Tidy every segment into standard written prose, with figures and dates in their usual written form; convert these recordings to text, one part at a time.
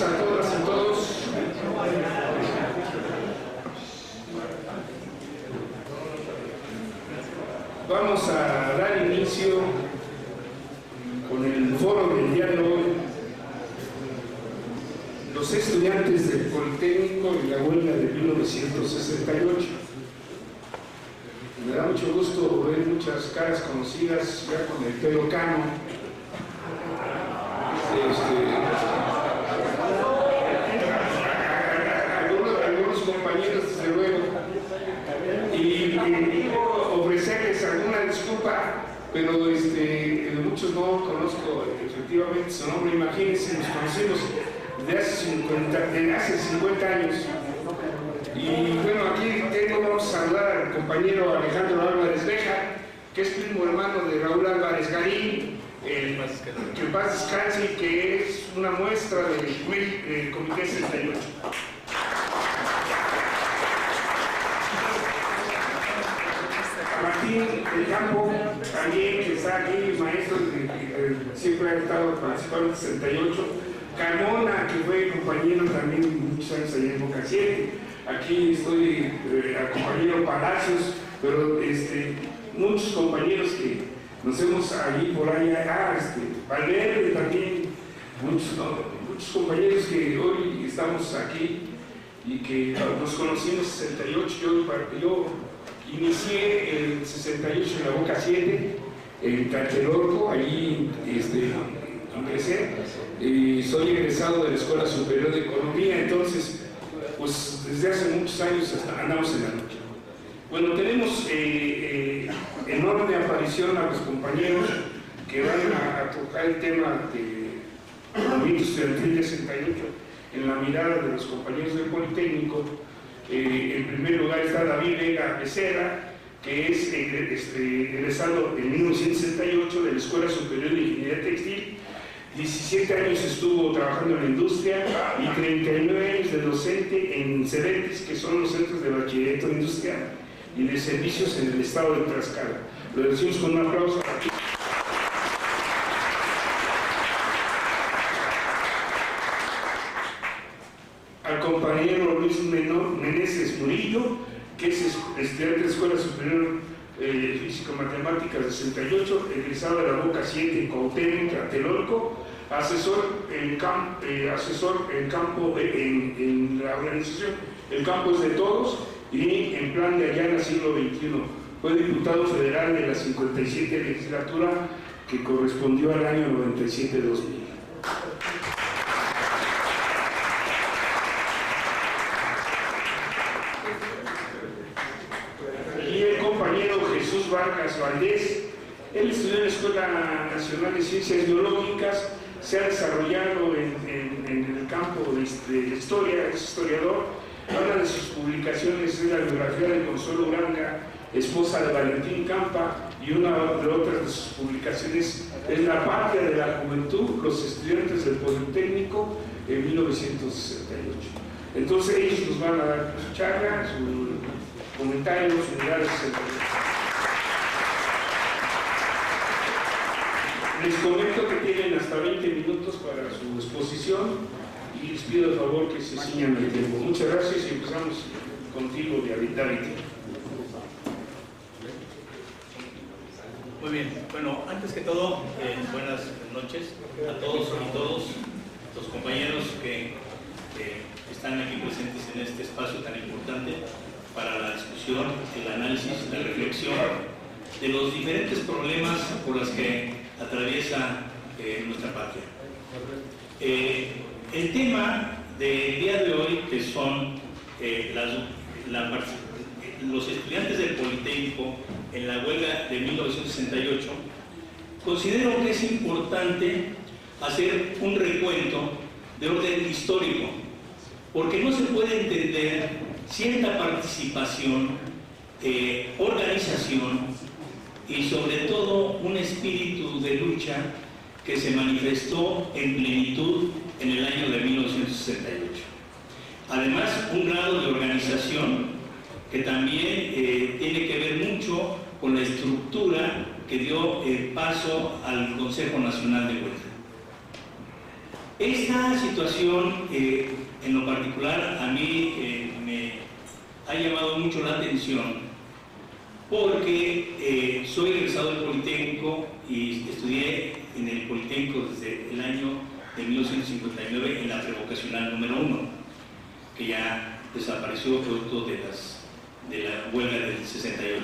noches a todas y todos. Vamos a dar inicio con el foro del día de hoy. Los estudiantes del Politécnico y la huelga de 1968. Me da mucho gusto ver muchas caras conocidas ya con el pelo cano. Algunos compañeros, desde luego, y ofrecerles alguna disculpa, pero muchos no conozco efectivamente su nombre. Imagínense, nos conocimos desde hace 50 años. Y bueno, aquí vamos a hablar al compañero Alejandro Álvarez Beja, que es primo hermano de Raúl Álvarez Garín, que en paz descanse, y que es una muestra del Comité 68. Martín del Campo, también, que está aquí, maestro, siempre ha estado participando en el 68. Carmona, que fue compañero también muchos años allá en Boca 7. Aquí estoy al compañero Palacios, pero muchos compañeros que nos hemos allí por allá, Valverde también, muchos compañeros que hoy estamos aquí y que nos conocimos en el 68. Yo inicié en el 68 en la Boca 7, en Tlatelolco, allí ingresé. Soy egresado de la Escuela Superior de Economía, entonces pues desde hace muchos años andamos en la lucha. Bueno, tenemos enorme aparición a los compañeros que van a tocar el tema del movimiento estudiantil de 68 en la mirada de los compañeros del Politécnico. En primer lugar está David Vega Becerra, que es egresado en 1968 de la Escuela Superior de Ingeniería Textil. 17 años estuvo trabajando en la industria y 39 años de docente en CEDETIS, que son los centros de bachillerato industrial y de servicios en el estado de Tlaxcala. Lo decimos con un aplauso. Al compañero Luis Meneses Murillo, que es estudiante de la Escuela Superior Físico-Matemáticas de 68, egresado de la Boca 7 en Cuauhtémoc, Tlatelolco, asesor en campo en la organización. El campo es de todos y en plan de Ayala siglo XXI. Fue diputado federal de la 57 legislatura, que correspondió al año 97-2000. Jesús Vargas Valdés, él estudió en la Escuela Nacional de Ciencias Biológicas, se ha desarrollado en el campo de la historia, es historiador. Una de sus publicaciones es la biografía de Consuelo Uranga, esposa de Valentín Campa, y una de otras de sus publicaciones es La Patria de la Juventud, los estudiantes del Politécnico en 1968. Entonces ellos nos van a dar su charla, su comentario, su mirada. Les comento que tienen hasta 20 minutos para su exposición y les pido el favor que se ciñan el tiempo. Muchas gracias y empezamos contigo, David. Muy bien, bueno, antes que todo, buenas noches a todos y todos los compañeros que están aquí presentes en este espacio tan importante para la discusión, el análisis, la reflexión de los diferentes problemas por los que atraviesa nuestra patria. El tema del día de hoy, que son los estudiantes del Politécnico en la huelga de 1968, considero que es importante hacer un recuento de orden histórico, porque no se puede entender cierta participación, organización y sobre todo un espíritu de lucha que se manifestó en plenitud en el año de 1968. Además, un grado de organización que también tiene que ver mucho con la estructura que dio paso al Consejo Nacional de Huelga. Esta situación, en lo particular, a mí me ha llamado mucho la atención porque soy egresado del Politécnico y estudié en el Politécnico desde el año de 1959 en la prevocacional número 1, que ya desapareció producto de la huelga del 68.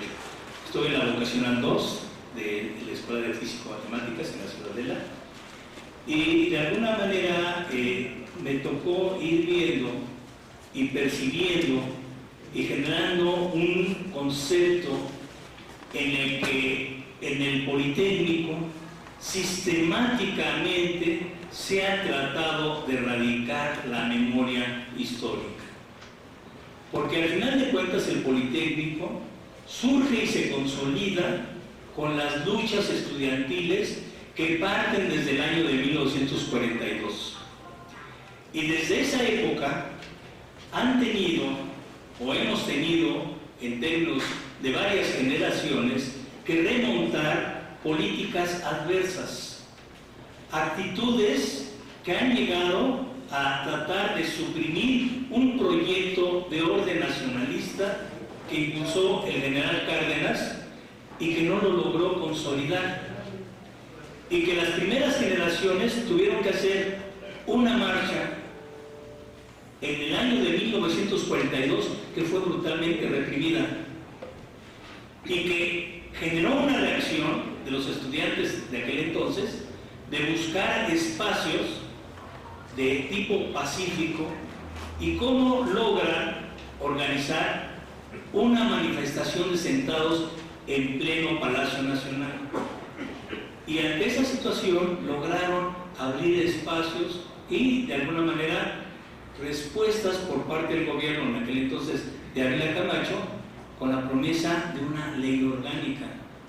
Estuve en la vocacional 2 de la Escuela de Físico-Matemáticas en la Ciudadela, y de alguna manera me tocó ir viendo y percibiendo y generando un concepto en el que en el Politécnico sistemáticamente se ha tratado de erradicar la memoria histórica. Porque al final de cuentas el Politécnico surge y se consolida con las luchas estudiantiles que parten desde el año de 1942. Y desde esa época han tenido, o hemos tenido, en términos de varias generaciones, que remontar políticas adversas, actitudes que han llegado a tratar de suprimir un proyecto de orden nacionalista que impulsó el general Cárdenas y que no lo logró consolidar, y que las primeras generaciones tuvieron que hacer una marcha en el año de 1942 que fue brutalmente reprimida y que generó una reacción de los estudiantes de aquel entonces de buscar espacios de tipo pacífico y cómo logran organizar una manifestación de sentados en pleno Palacio Nacional. Y ante esa situación lograron abrir espacios y, de alguna manera, respuestas por parte del gobierno en aquel entonces de Ávila Camacho, con la promesa de una ley orgánica,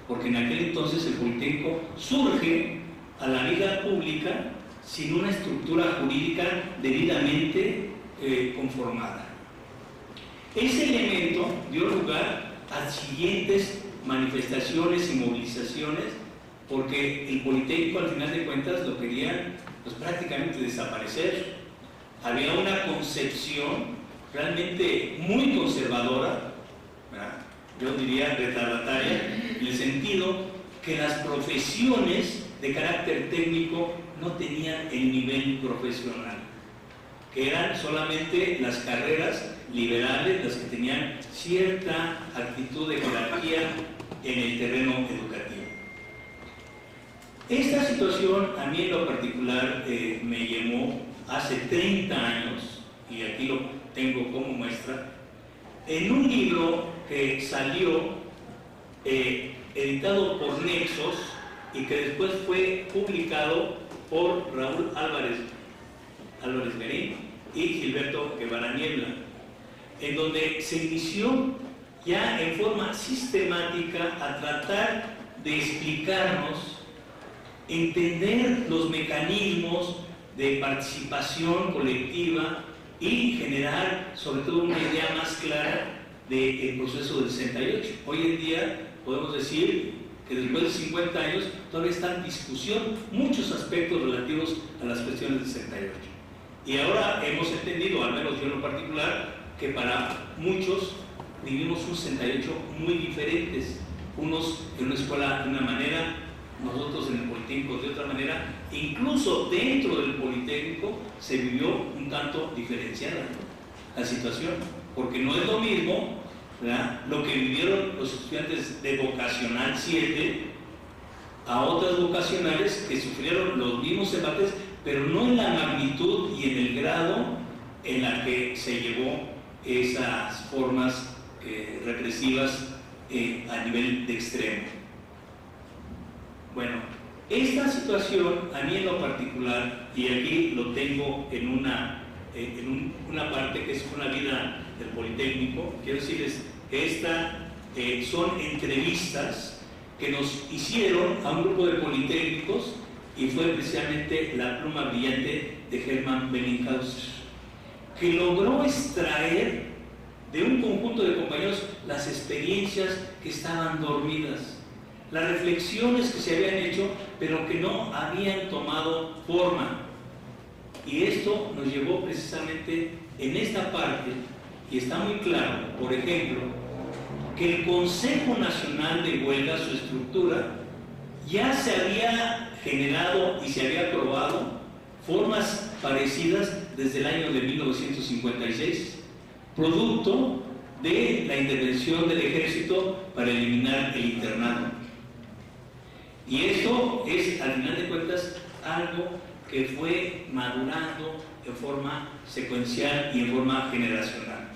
porque en aquel entonces el Politécnico surge a la vida pública sin una estructura jurídica debidamente conformada. Ese elemento dio lugar a siguientes manifestaciones y movilizaciones, porque el Politécnico al final de cuentas lo querían pues prácticamente desaparecer. Había una concepción realmente muy conservadora, ¿verdad? Yo diría retardataria, en el sentido que las profesiones de carácter técnico no tenían el nivel profesional, que eran solamente las carreras liberales las que tenían cierta actitud de jerarquía en el terreno educativo. Esta situación a mí en lo particular me llevó hace 30 años, y aquí lo tengo como muestra, en un libro que salió editado por Nexos y que después fue publicado por Raúl Álvarez Garín y Gilberto Guevara Niebla, en donde se inició ya en forma sistemática a tratar de explicarnos, entender los mecanismos de participación colectiva y generar sobre todo una idea más clara del proceso del 68. Hoy en día podemos decir que después de 50 años todavía está en discusión muchos aspectos relativos a las cuestiones del 68. Y ahora hemos entendido, al menos yo en lo particular, que para muchos vivimos un 68 muy diferentes, unos en una escuela de una manera, nosotros en el Politécnico de otra manera. Incluso dentro del Politécnico se vivió un tanto diferenciada la situación, porque no es lo mismo, ¿verdad?, lo que vivieron los estudiantes de vocacional 7 a otras vocacionales que sufrieron los mismos embates, pero no en la magnitud y en el grado en la que se llevó esas formas represivas a nivel de extremo. Bueno, esta situación a mí en lo particular, y aquí lo tengo en una parte que es una vida del Politécnico, quiero decirles que son entrevistas que nos hicieron a un grupo de politécnicos y fue precisamente la pluma brillante de Hermann Bellinghauser, que logró extraer de un conjunto de compañeros las experiencias que estaban dormidas, las reflexiones que se habían hecho pero que no habían tomado forma. Y esto nos llevó precisamente en esta parte, y está muy claro, por ejemplo, que el Consejo Nacional de Huelga, su estructura, ya se había generado y se había aprobado formas parecidas desde el año de 1956, producto de la intervención del ejército para eliminar el internado. Y esto es, al final de cuentas, algo que fue madurando en forma secuencial y en forma generacional.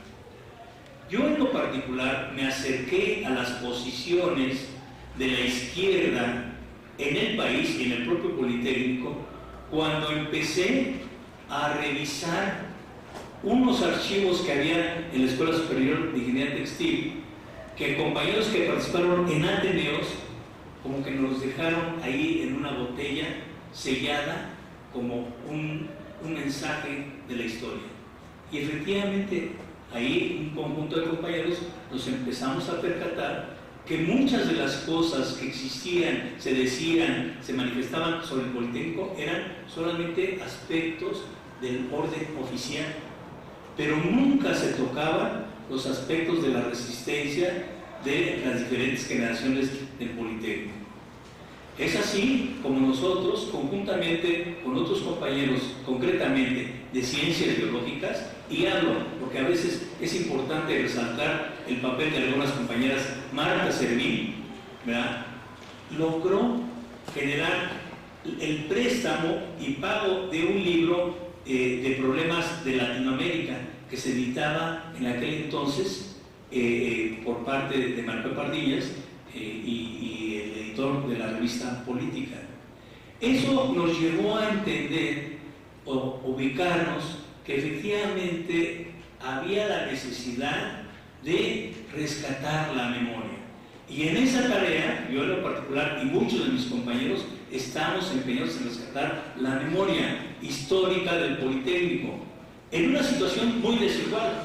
Yo en lo particular me acerqué a las posiciones de la izquierda en el país y en el propio Politécnico cuando empecé a revisar unos archivos que había en la Escuela Superior de Ingeniería Textil, que compañeros que participaron en Ateneos como que nos dejaron ahí en una botella sellada como un mensaje de la historia. Y efectivamente ahí un conjunto de compañeros nos empezamos a percatar que muchas de las cosas que existían, se decían, se manifestaban sobre el Politécnico eran solamente aspectos del orden oficial, pero nunca se tocaban los aspectos de la resistencia de las diferentes generaciones del Politécnico. Es así como nosotros, conjuntamente con otros compañeros, concretamente de ciencias biológicas, y hablo porque a veces es importante resaltar el papel de algunas compañeras, Marta Servín, ¿verdad?, logró generar el préstamo y pago de un libro de problemas de Latinoamérica que se editaba en aquel entonces por parte de Marco Pardillas y el editor de la revista Política. Eso nos llevó a entender o ubicarnos que efectivamente había la necesidad de rescatar la memoria. Y en esa tarea, yo en lo particular y muchos de mis compañeros, estamos empeñados en rescatar la memoria histórica del Politécnico, en una situación muy desigual,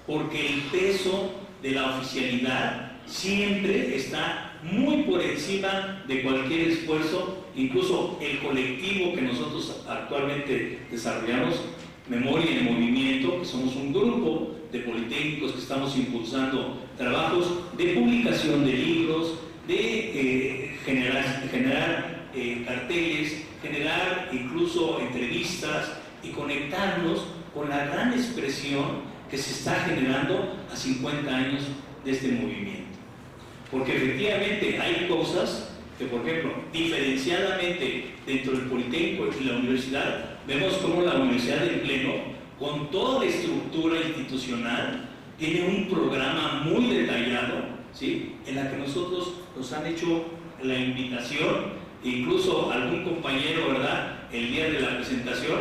porque el peso de la oficialidad siempre está muy por encima de cualquier esfuerzo, incluso el colectivo que nosotros actualmente desarrollamos, Memoria en Movimiento, que somos un grupo de politécnicos que estamos impulsando trabajos de publicación de libros, de generar carteles, generar incluso entrevistas y conectarnos con la gran expresión que se está generando a 50 años de este movimiento. Porque efectivamente hay cosas que, por ejemplo, diferenciadamente dentro del Politécnico y la universidad, vemos como la Universidad del Pleno, con toda la estructura institucional, tiene un programa muy detallado, ¿sí?, en la que nosotros nos han hecho la invitación, incluso algún compañero, ¿verdad?, el día de la presentación,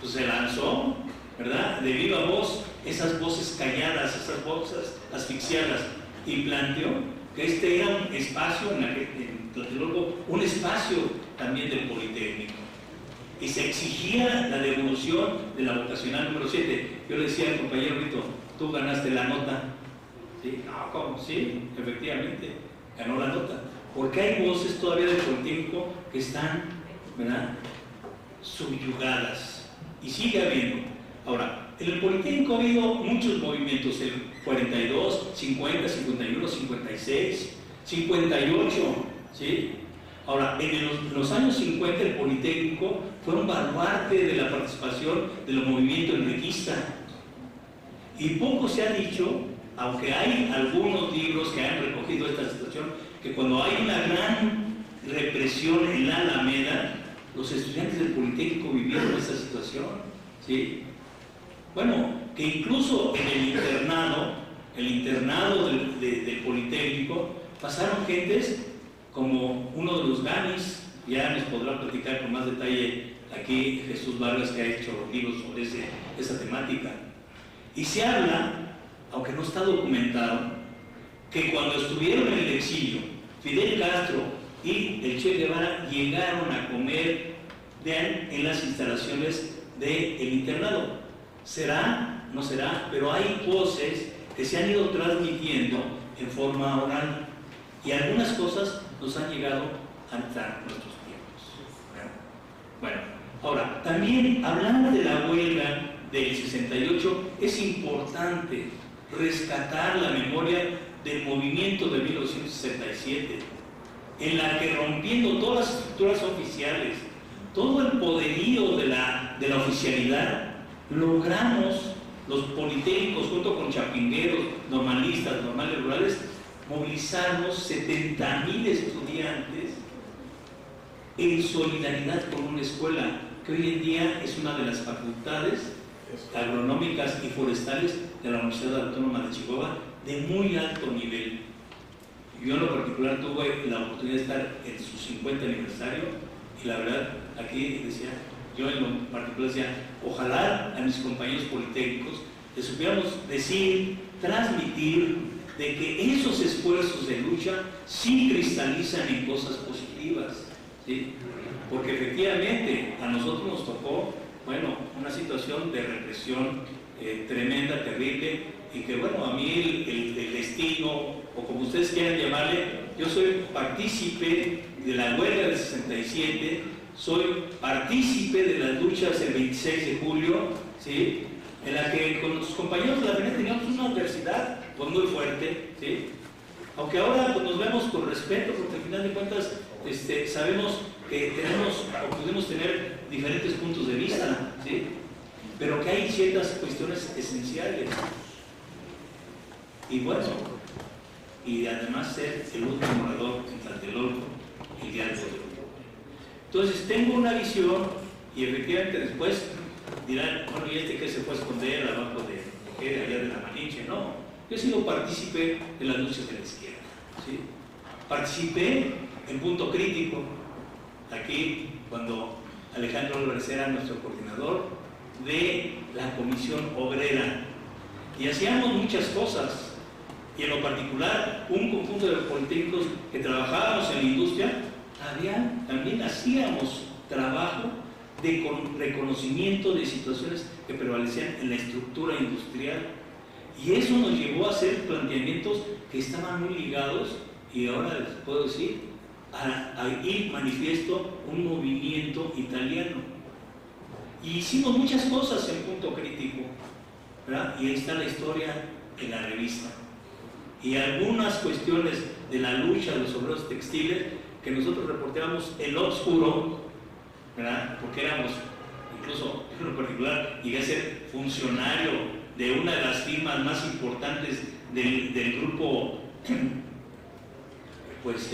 pues se lanzó, ¿verdad?, de viva voz, esas voces calladas, esas voces asfixiadas, y planteó que este era un espacio, un espacio también del Politécnico. Y se exigía la devolución de la vocacional número 7. Yo le decía al compañero Rito, tú ganaste la nota. ¿Sí? No, ¿cómo? Sí, efectivamente, ganó la nota. Porque hay voces todavía del Politécnico que están, ¿verdad?, subyugadas. Y sigue habiendo. Ahora, en el Politécnico ha habido muchos movimientos, el 42, 50, 51, 56, 58, ¿sí? Ahora, en los años 50 el Politécnico fue un baluarte de la participación de los movimientos enriquistas. Y poco se ha dicho, aunque hay algunos libros que han recogido esta situación, que cuando hay una gran represión en la Alameda, los estudiantes del Politécnico vivieron esa situación, ¿sí? Bueno, que incluso en el internado del Politécnico, pasaron gentes como uno de los Ganis, ya nos podrá platicar con más detalle aquí Jesús Vargas, que ha hecho libros sobre esa temática. Y se habla, aunque no está documentado, que cuando estuvieron en el exilio, Fidel Castro y el Che Guevara llegaron a comer en las instalaciones del internado. ¿Será? No será, pero hay voces que se han ido transmitiendo en forma oral y algunas cosas nos han llegado hasta nuestros tiempos. Bueno, Ahora, también hablar de la huelga del 68 es importante rescatar la memoria del movimiento de 1967, en la que, rompiendo todas las estructuras oficiales, todo el poderío de la oficialidad, logramos los politécnicos junto con chapingueros, normalistas, normales rurales, movilizarnos 70,000 estudiantes en solidaridad con una escuela que hoy en día es una de las facultades agronómicas y forestales de la Universidad Autónoma de Chihuahua de muy alto nivel. Yo en lo particular tuve la oportunidad de estar en su 50 aniversario y la verdad, aquí decía, yo en lo particular decía, ojalá a mis compañeros politécnicos les supiéramos decir, transmitir, de que esos esfuerzos de lucha sí cristalizan en cosas positivas, ¿sí? Porque efectivamente a nosotros nos tocó, bueno, una situación de represión tremenda, terrible, y que bueno, a mí el destino, o como ustedes quieran llamarle, yo soy partícipe de la huelga del 67, soy partícipe de las luchas del 26 de julio, ¿sí? En la que con los compañeros de la FENET teníamos una adversidad pues, muy fuerte, ¿sí? Aunque ahora pues, nos vemos con respeto, porque al final de cuentas sabemos que tenemos o podemos tener diferentes puntos de vista, ¿sí? Pero que hay ciertas cuestiones esenciales. Y bueno, y además ser el último orador en Tlatelolco el día de hoy. Entonces tengo una visión y efectivamente después dirán, bueno, ¿y este qué se fue a esconder abajo de allá de la Malinche? No, yo he sido partícipe de las luchas de la izquierda, ¿sí? Participé en Punto Crítico, aquí cuando Alejandro Álvarez era nuestro coordinador de la Comisión Obrera, y hacíamos muchas cosas, y en lo particular un conjunto de politécnicos que trabajábamos en la industria, también hacíamos trabajo de reconocimiento de situaciones que prevalecían en la estructura industrial, y eso nos llevó a hacer planteamientos que estaban muy ligados, y ahora les puedo decir, a ir manifiesto un movimiento italiano, y hicimos muchas cosas en Punto Crítico, ¿verdad? Y ahí está la historia en la revista, y algunas cuestiones de la lucha de los obreros textiles que nosotros reportábamos el oscuro, ¿verdad? Porque éramos, incluso en lo particular, llegué a ser funcionario de una de las firmas más importantes del grupo pues,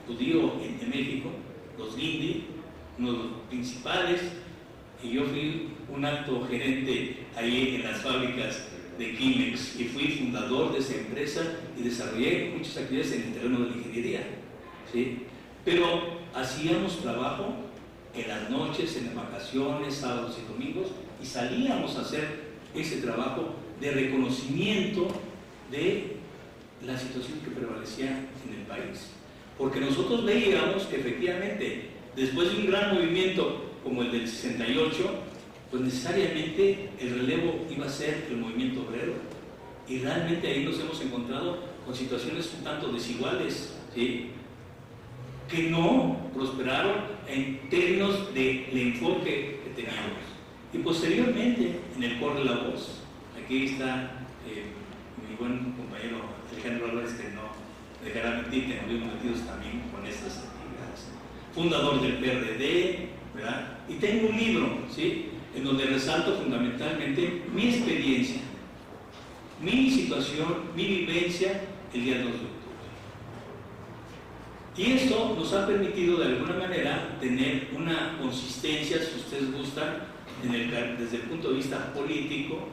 judío en México, los Guindy, uno de los principales, y yo fui un alto gerente ahí en las fábricas de Quimex, y fui fundador de esa empresa y desarrollé muchas actividades en el terreno de la ingeniería, ¿sí? Pero hacíamos trabajo en las noches, en las vacaciones, sábados y domingos, y salíamos a hacer ese trabajo de reconocimiento de la situación que prevalecía en el país. Porque nosotros veíamos que efectivamente, después de un gran movimiento como el del 68, pues necesariamente el relevo iba a ser el movimiento obrero. Y realmente ahí nos hemos encontrado con situaciones un tanto desiguales, ¿sí? Que no prosperaron en términos del enfoque que teníamos. Y posteriormente, en el Corre la Voz, aquí está mi buen compañero Alejandro Álvarez, que no dejará mentir que nos vimos metidos también con estas actividades. Fundador del PRD, ¿verdad? Y tengo un libro, ¿sí? En donde resalto fundamentalmente mi experiencia, mi situación, mi vivencia el día 2 de octubre. Y esto nos ha permitido de alguna manera tener una consistencia, si ustedes gustan, desde el punto de vista político,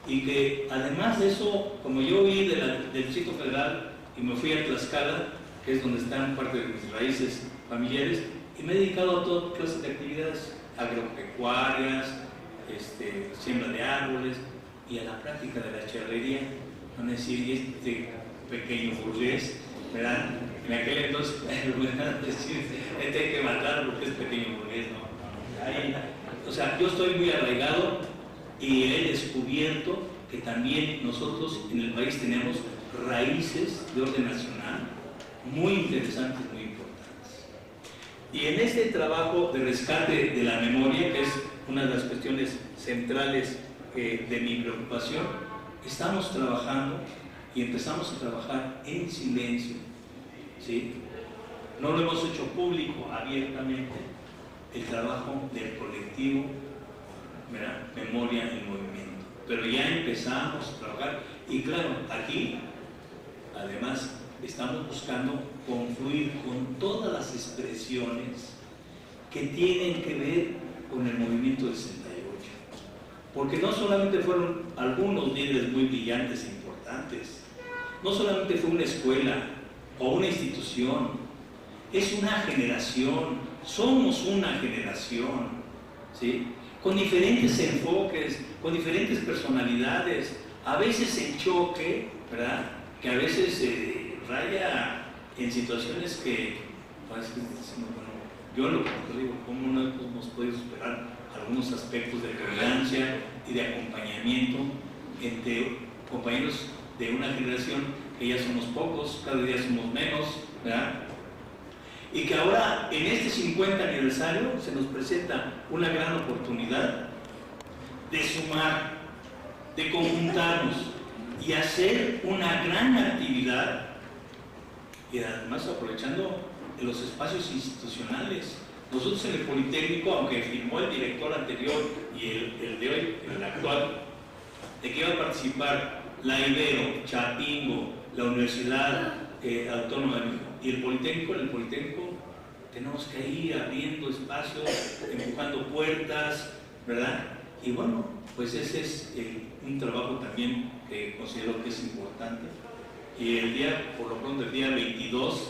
y que además de eso, como yo huí del Distrito Federal y me fui a Tlaxcala, que es donde están parte de mis raíces familiares, y me he dedicado a toda clase de actividades agropecuarias, siembra de árboles y a la práctica de la charrería, van a decir, este pequeño burgués, ¿verdad? En aquel entonces, este hay que matar porque es pequeño burgués, ¿no? O sea, yo estoy muy arraigado y he descubierto que también nosotros en el país tenemos raíces de orden nacional muy interesantes, muy importantes. Y en este trabajo de rescate de la memoria, que es una de las cuestiones centrales de mi preocupación, estamos trabajando y empezamos a trabajar en silencio, ¿sí? No lo hemos hecho público, abiertamente, el trabajo del colectivo, ¿verdad? Memoria en Movimiento. Pero ya empezamos a trabajar y claro, aquí, además, estamos buscando confluir con todas las expresiones que tienen que ver con el movimiento del 68. Porque no solamente fueron algunos líderes muy brillantes e importantes, no solamente fue una escuela o una institución, es una generación, somos una generación, ¿sí? Con diferentes enfoques, con diferentes personalidades, a veces en choque, ¿verdad? Que a veces raya en situaciones que parece que bueno, yo lo que digo, ¿cómo no hemos podido superar algunos aspectos de tolerancia y de acompañamiento entre compañeros de una generación que ya somos pocos, cada día somos menos, ¿verdad? Y que ahora en este 50 aniversario se nos presenta una gran oportunidad de sumar, de conjuntarnos y hacer una gran actividad, y además aprovechando los espacios institucionales. Nosotros en el Politécnico, aunque firmó el director anterior y el de hoy, el actual, de que iba a participar la Ibero, Chapingo, la Universidad Autónoma de México y el Politécnico, en el Politécnico tenemos que ir abriendo espacios, empujando puertas, ¿verdad? Y bueno, pues ese es un trabajo también que considero que es importante. Y el día, por lo pronto, el día 22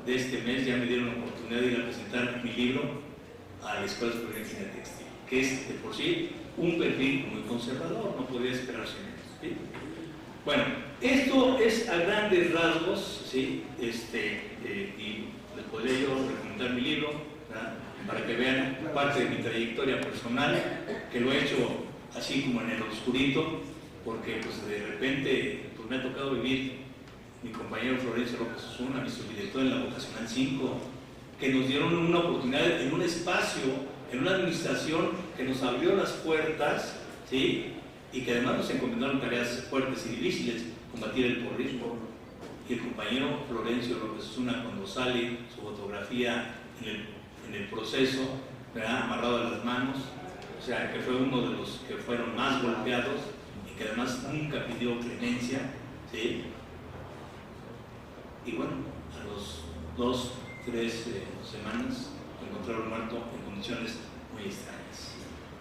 de este mes ya me dieron la oportunidad de ir a presentar mi libro a la Escuela Superior de Ingeniería Textil, que es de por sí un perfil muy conservador, no podía esperarse menos, ¿sí? Bueno, esto es a grandes rasgos, ¿sí? Y les podría yo recomendar mi libro, ¿verdad? Para que vean parte de mi trayectoria personal, que lo he hecho así como en el oscurito, porque pues de repente pues, me ha tocado vivir mi compañero Florencio López Osuna, mi subdirector en la Vocacional 5, que nos dieron una oportunidad en un espacio, en una administración que nos abrió las puertas, ¿sí? Y que además nos encomendaron tareas fuertes y difíciles, combatir el porrismo. Y el compañero Florencio López Osuna, cuando sale su fotografía en el proceso, ¿verdad? Amarrado a las manos, o sea, que fue uno de los que fueron más golpeados y que además nunca pidió clemencia, ¿sí? Y bueno, a los 2, 3 semanas lo encontraron muerto en condiciones muy extrañas.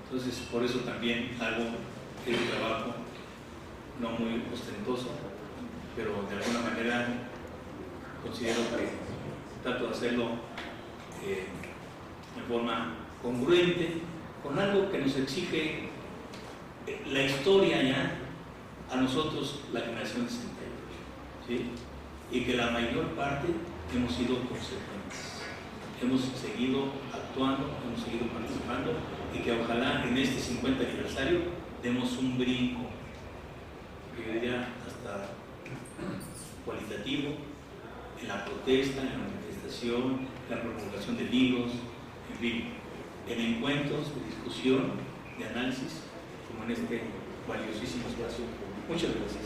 Entonces, por eso también hago el trabajo no muy ostentoso, pero de alguna manera considero que trato de hacerlo de forma congruente con algo que nos exige la historia ya a nosotros, la generación 68, ¿sí? Y que la mayor parte hemos sido consecuentes, hemos seguido actuando, hemos seguido participando y que ojalá en este 50 aniversario demos un brinco, yo diría hasta cualitativo, en la protesta, en la manifestación, en la promulgación de libros, en fin, en encuentros de discusión, de análisis, como en este valiosísimo espacio. Muchas gracias.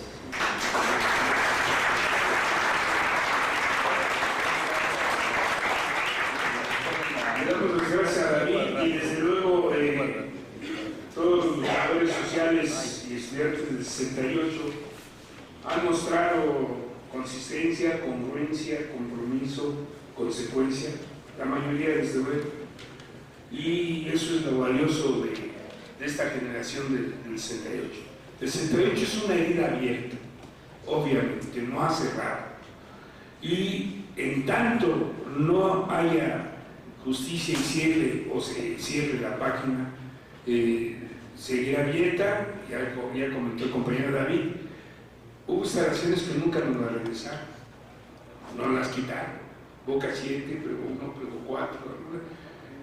Le damos las gracias a David y desde luego todos los luchadores sociales y estudiantes del 68 han mostrado consistencia, congruencia, compromiso, consecuencia, la mayoría desde luego, y eso es lo valioso de esta generación del 68. El 68 es una herida abierta, obviamente, no ha cerrado, y en tanto no haya justicia y cierre o se cierre la página, seguirá abierta. Ya comentó el compañero David, hubo instalaciones que nunca nos las regresaron, no las quitaron, Boca 7, Prego 1, Prego 4,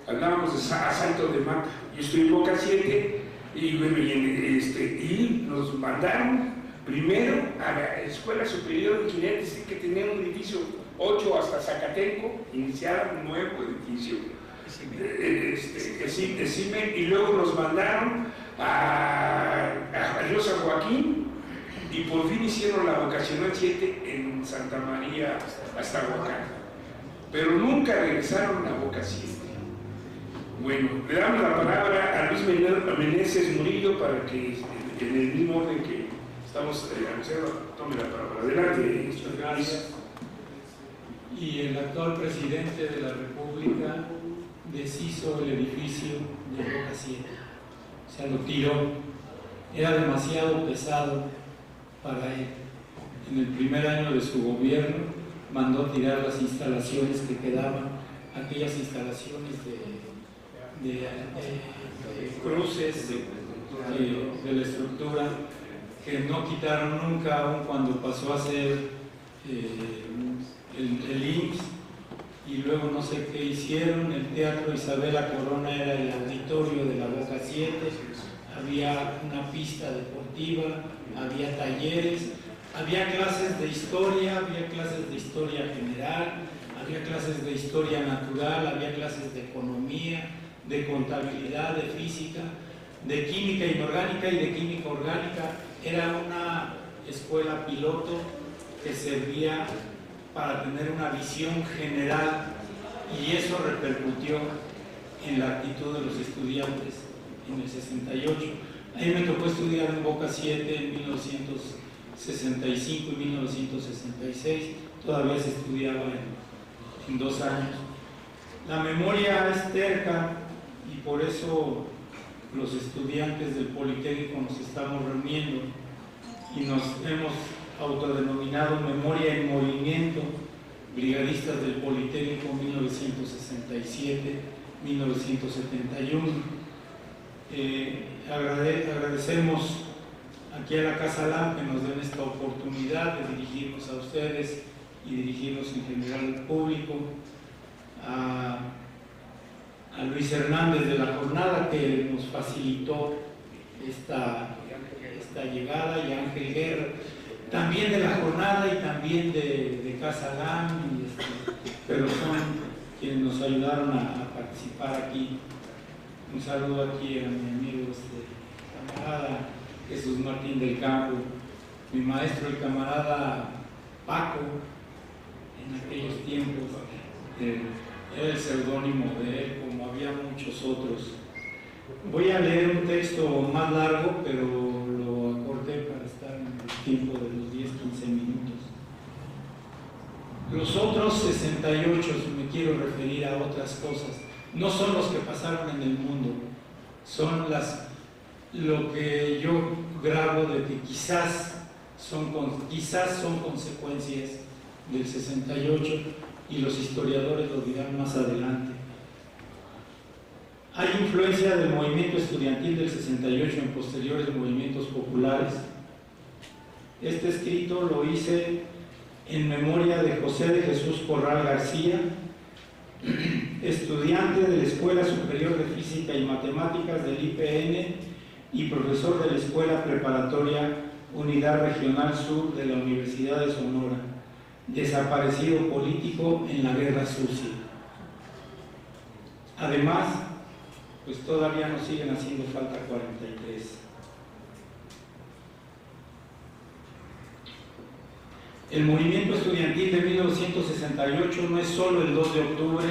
andábamos a salto de mata. Yo estoy en Boca 7 y, bueno, y nos mandaron primero a la Escuela Superior de Ingeniería Textil, que tenía un edificio 8 hasta Zacatenco, iniciaron un nuevo edificio, ECIME, y luego nos mandaron a Río San Joaquín, y por fin hicieron la vocacional 7 en Santa María hasta Oaxaca, pero nunca regresaron a Boca 7. Bueno, le damos la palabra a Luis Meneses Murillo para que en el mismo orden que estamos anunciando tome la palabra. Adelante. Muchas gracias. Y el actual presidente de la República deshizo el edificio de Boca 7, o sea, lo tiró, era demasiado pesado para él. En el primer año de su gobierno mandó tirar las instalaciones que quedaban, aquellas instalaciones de cruces de la estructura que no quitaron nunca, aun cuando pasó a ser el IMSS, y luego no sé qué hicieron. El Teatro Isabela Corona era el auditorio de la Boca 7, había una pista deportiva, había talleres, había clases de historia, había clases de historia general, había clases de historia natural, había clases de economía, de contabilidad, de física, de química inorgánica y de química orgánica. Era una escuela piloto que servía para tener una visión general, y eso repercutió en la actitud de los estudiantes en el 68. A mí me tocó estudiar en Boca 7 en 1965 y 1966, todavía se estudiaba en 2 años. La memoria es terca, y por eso los estudiantes del Politécnico nos estamos reuniendo y nos hemos autodenominado Memoria en Movimiento, brigadistas del Politécnico 1967-1971. Agradecemos aquí a la Casa LAM que nos den esta oportunidad de dirigirnos a ustedes y dirigirnos en general al público, a Luis Hernández de la Jornada, que nos facilitó esta llegada, y a Ángel Guerra, también de la Jornada y también de Casa LAM, pero son quienes nos ayudaron a participar aquí. Un saludo aquí a mi amigo camarada Jesús Martín del Campo, mi maestro, el camarada Paco, en aquellos tiempos, era el seudónimo de él, como había muchos otros. Voy a leer un texto más largo, pero lo acorté para estar en el tiempo de los 10-15 minutos. Los otros 68, me quiero referir a otras cosas, no son los que pasaron en el mundo, son lo que yo grabo de que quizás son consecuencias del 68, y los historiadores lo dirán más adelante. Hay influencia del movimiento estudiantil del 68 en posteriores movimientos populares. Este escrito lo hice en memoria de José de Jesús Corral García, estudiante de la Escuela Superior de Física y Matemáticas del IPN y profesor de la Escuela Preparatoria Unidad Regional Sur de la Universidad de Sonora, desaparecido político en la Guerra Sucia. Además, pues todavía nos siguen haciendo falta 43. El movimiento estudiantil de 1968 no es solo el 2 de octubre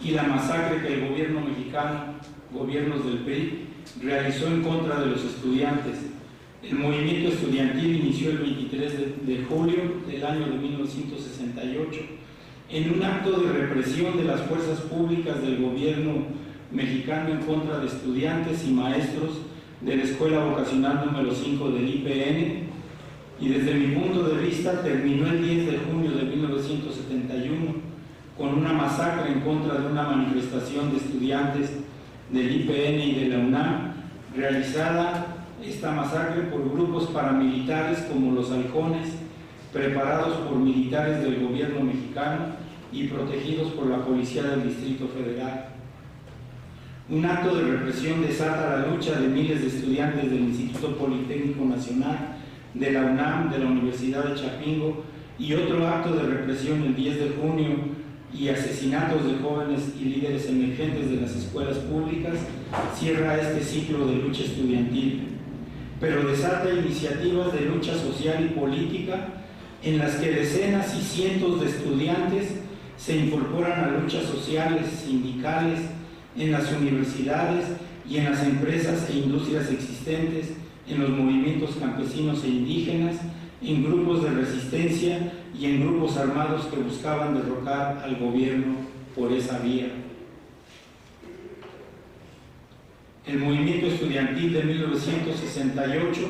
y la masacre que el gobierno mexicano, gobiernos del PRI, realizó en contra de los estudiantes. El movimiento estudiantil inició el 23 de julio del año de 1968 en un acto de represión de las fuerzas públicas del gobierno mexicano en contra de estudiantes y maestros de la Escuela Vocacional número 5 del IPN, y desde mi punto de vista terminó el 10 de junio de 1971 con una masacre en contra de una manifestación de estudiantes del IPN y de la UNAM, realizada esta masacre por grupos paramilitares como los Halcones, preparados por militares del gobierno mexicano y protegidos por la Policía del Distrito Federal. Un acto de represión desata la lucha de miles de estudiantes del Instituto Politécnico Nacional, de la UNAM, de la Universidad de Chapingo y otro acto de represión el 10 de junio y asesinatos de jóvenes y líderes emergentes de las escuelas públicas, cierra este ciclo de lucha estudiantil, pero desata iniciativas de lucha social y política en las que decenas y cientos de estudiantes se incorporan a luchas sociales, sindicales, en las universidades y en las empresas e industrias existentes, en los movimientos campesinos e indígenas, en grupos de resistencia y en grupos armados que buscaban derrocar al gobierno por esa vía. El movimiento estudiantil de 1968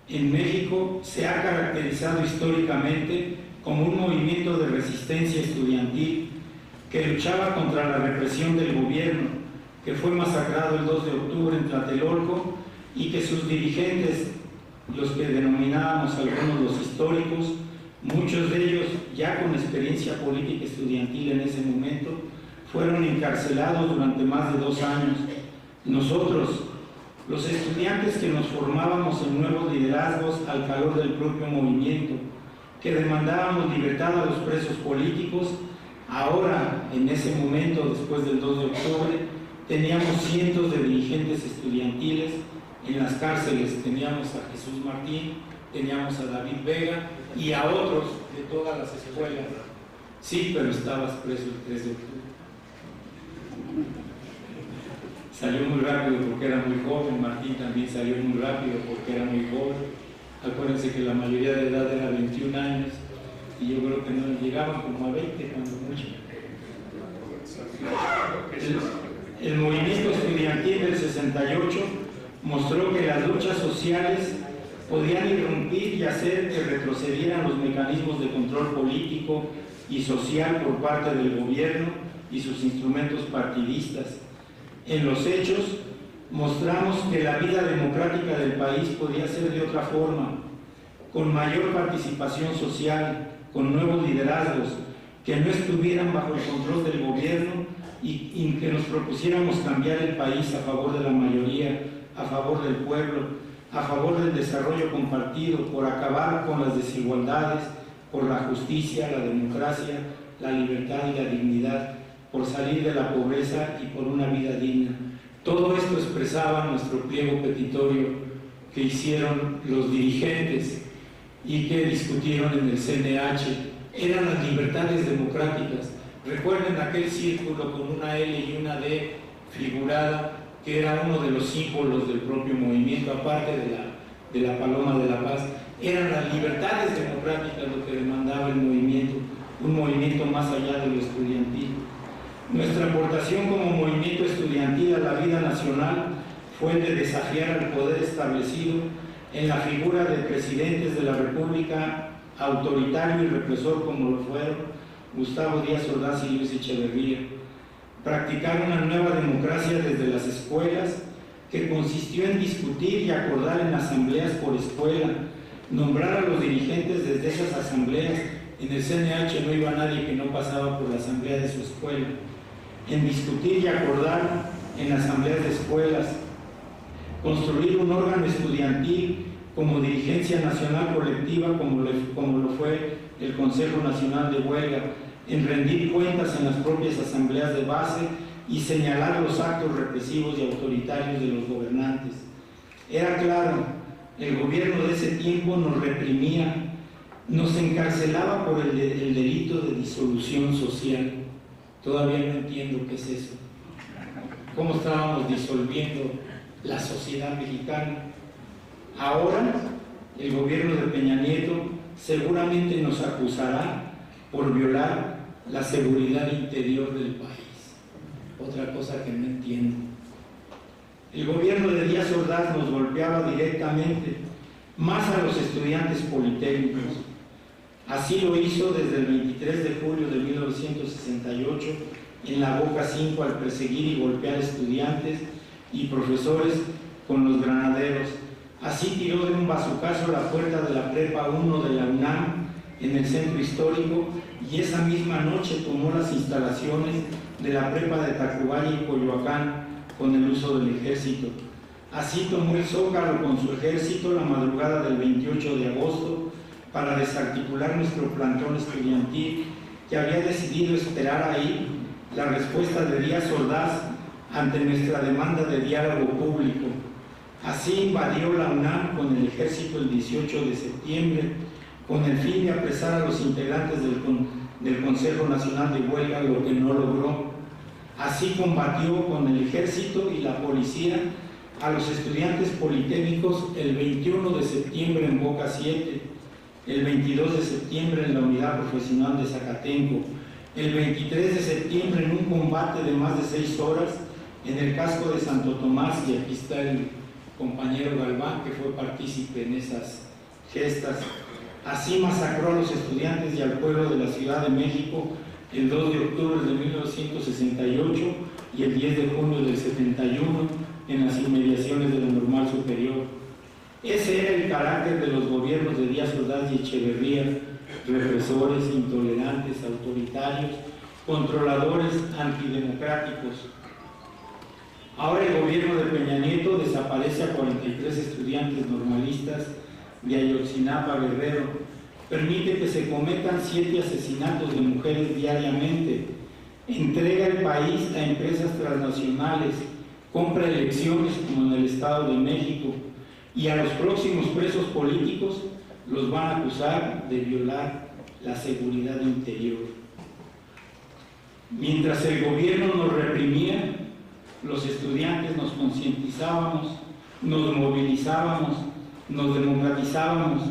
en México se ha caracterizado históricamente como un movimiento de resistencia estudiantil que luchaba contra la represión del gobierno, que fue masacrado el 2 de octubre en Tlatelolco, y que sus dirigentes, los que denominábamos algunos los históricos, muchos de ellos ya con experiencia política estudiantil en ese momento, fueron encarcelados durante más de 2 años. Nosotros, los estudiantes que nos formábamos en nuevos liderazgos al calor del propio movimiento, que demandábamos libertad a los presos políticos, ahora, en ese momento, después del 2 de octubre, teníamos cientos de dirigentes estudiantiles en las cárceles. Teníamos a Jesús Martín, teníamos a David Vega y a otros de todas las escuelas. Sí, pero estabas preso el 3 de octubre. Salió muy rápido porque era muy joven. Martín también salió muy rápido porque era muy joven. Acuérdense que la mayoría de edad era 21 años y yo creo que no llegaban como a 20 cuando mucho. El movimiento estudiantil del 68 mostró que las luchas sociales podían irrumpir y hacer que retrocedieran los mecanismos de control político y social por parte del gobierno y sus instrumentos partidistas. En los hechos, mostramos que la vida democrática del país podía ser de otra forma, con mayor participación social, con nuevos liderazgos, que no estuvieran bajo el control del gobierno y que nos propusiéramos cambiar el país a favor de la mayoría, a favor del pueblo, a favor del desarrollo compartido, por acabar con las desigualdades, por la justicia, la democracia, la libertad y la dignidad, por salir de la pobreza y por una vida digna. Todo esto expresaba nuestro pliego petitorio que hicieron los dirigentes y que discutieron en el CNH. Eran las libertades democráticas. Recuerden aquel círculo con una L y una D figurada, que era uno de los símbolos del propio movimiento, aparte de la paloma de la paz. Eran las libertades democráticas lo que demandaba el movimiento, un movimiento más allá de lo estudiantil. Nuestra aportación como movimiento estudiantil a la vida nacional fue de desafiar al poder establecido en la figura de presidentes de la República, autoritario y represor como lo fueron Gustavo Díaz Ordaz y Luis Echeverría. Practicar una nueva democracia desde las escuelas, que consistió en discutir y acordar en asambleas por escuela, nombrar a los dirigentes desde esas asambleas. En el CNH no iba nadie que no pasaba por la asamblea de su escuela. En discutir y acordar en asambleas de escuelas, construir un órgano estudiantil como dirigencia nacional colectiva, como lo fue el Consejo Nacional de Huelga, en rendir cuentas en las propias asambleas de base y señalar los actos represivos y autoritarios de los gobernantes. Era claro, el gobierno de ese tiempo nos reprimía, nos encarcelaba por el delito de disolución social. Todavía no entiendo qué es eso. ¿Cómo estábamos disolviendo la sociedad mexicana? Ahora, el gobierno de Peña Nieto seguramente nos acusará por violar la seguridad interior del país. Otra cosa que no entiendo. El gobierno de Díaz Ordaz nos golpeaba directamente, más a los estudiantes politécnicos. Así lo hizo desde el 23 de julio de 1968 en la Boca 5 al perseguir y golpear estudiantes y profesores con los granaderos. Así tiró de un bazucazo la puerta de la Prepa 1 de la UNAM en el centro histórico y esa misma noche tomó las instalaciones de la Prepa de Tacubaya y Coyoacán con el uso del ejército. Así tomó el Zócalo con su ejército la madrugada del 28 de agosto para desarticular nuestro plantón estudiantil, que había decidido esperar ahí la respuesta de Díaz Ordaz ante nuestra demanda de diálogo público. Así invadió la UNAM con el ejército el 18 de septiembre, con el fin de apresar a los integrantes del Consejo Nacional de Huelga, lo que no logró. Así combatió con el ejército y la policía a los estudiantes politécnicos el 21 de septiembre en Boca 7, el 22 de septiembre en la Unidad Profesional de Zacatenco, el 23 de septiembre en un combate de más de 6 horas en el casco de Santo Tomás, y aquí está el compañero Galván, que fue partícipe en esas gestas. Así masacró a los estudiantes y al pueblo de la Ciudad de México el 2 de octubre de 1968 y el 10 de junio del 71 en las inmediaciones de la Normal Superior. Ese era el carácter de los gobiernos de Díaz Ordaz y Echeverría: represores, intolerantes, autoritarios, controladores, antidemocráticos. Ahora el gobierno de Peña Nieto desaparece a 43 estudiantes normalistas de Ayotzinapa, Guerrero, permite que se cometan 7 asesinatos de mujeres diariamente, entrega el país a empresas transnacionales, compra elecciones como en el Estado de México, y a los próximos presos políticos los van a acusar de violar la seguridad interior. Mientras el gobierno nos reprimía, los estudiantes nos concientizábamos, nos movilizábamos, nos democratizábamos,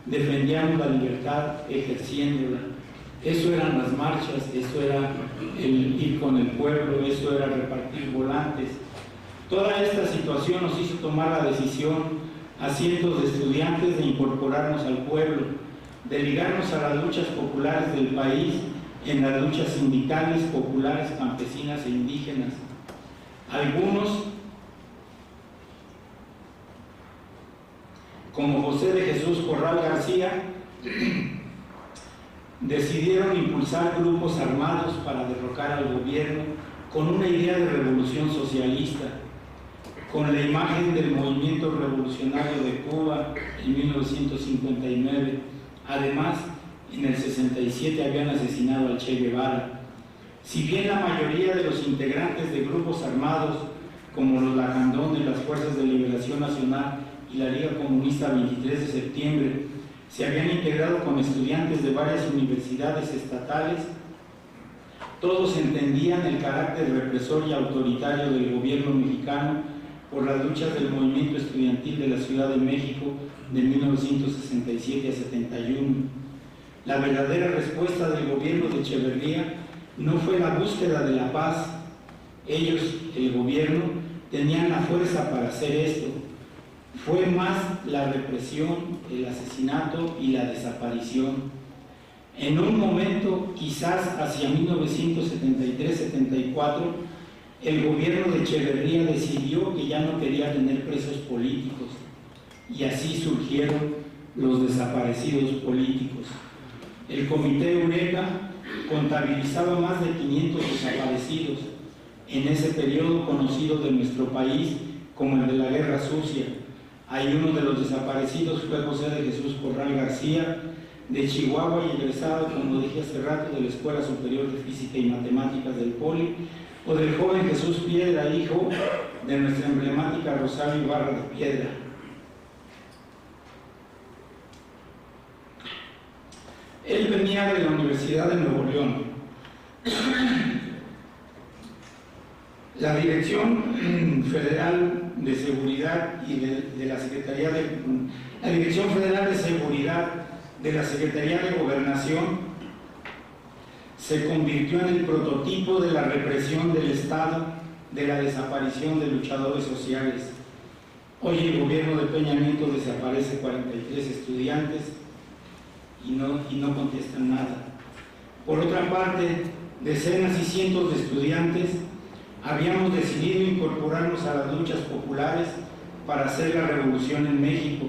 defendíamos la libertad ejerciéndola. Eso eran las marchas, eso era el ir con el pueblo, eso era repartir volantes. Toda esta situación nos hizo tomar la decisión a cientos de estudiantes de incorporarnos al pueblo, de ligarnos a las luchas populares del país, en las luchas sindicales, populares, campesinas e indígenas. Algunos, como José de Jesús Corral García, decidieron impulsar grupos armados para derrocar al gobierno con una idea de revolución socialista, con la imagen del movimiento revolucionario de Cuba en 1959. Además, en el 67 habían asesinado al Che Guevara. Si bien la mayoría de los integrantes de grupos armados, como los Lacandón de las Fuerzas de Liberación Nacional y la Liga Comunista 23 de septiembre, se habían integrado con estudiantes de varias universidades estatales, todos entendían el carácter represor y autoritario del gobierno mexicano por las luchas del movimiento estudiantil de la Ciudad de México de 1967 a 71. La verdadera respuesta del gobierno de Echeverría no fue la búsqueda de la paz. Ellos, el gobierno, tenían la fuerza para hacer esto. Fue más la represión, el asesinato y la desaparición. En un momento, quizás hacia 1973-74, el gobierno de Echeverría decidió que ya no quería tener presos políticos, y así surgieron los desaparecidos políticos. El Comité Eureka contabilizaba más de 500 desaparecidos en ese periodo conocido de nuestro país como el de la Guerra Sucia. Ahí uno de los desaparecidos fue José de Jesús Corral García, de Chihuahua, y egresado, como dije hace rato, de la Escuela Superior de Física y Matemáticas del Poli, o del joven Jesús Piedra, hijo de nuestra emblemática Rosario Ibarra de Piedra. Él venía de la Universidad de Nuevo León. La Dirección Federal de Seguridad y de la Secretaría de la Dirección Federal de Seguridad de la Secretaría de Gobernación se convirtió en el prototipo de la represión del Estado, de la desaparición de luchadores sociales. Hoy el gobierno de Peña Nieto desaparece 43 estudiantes y no contestan nada. Por otra parte, decenas y cientos de estudiantes habíamos decidido incorporarnos a las luchas populares para hacer la revolución en México.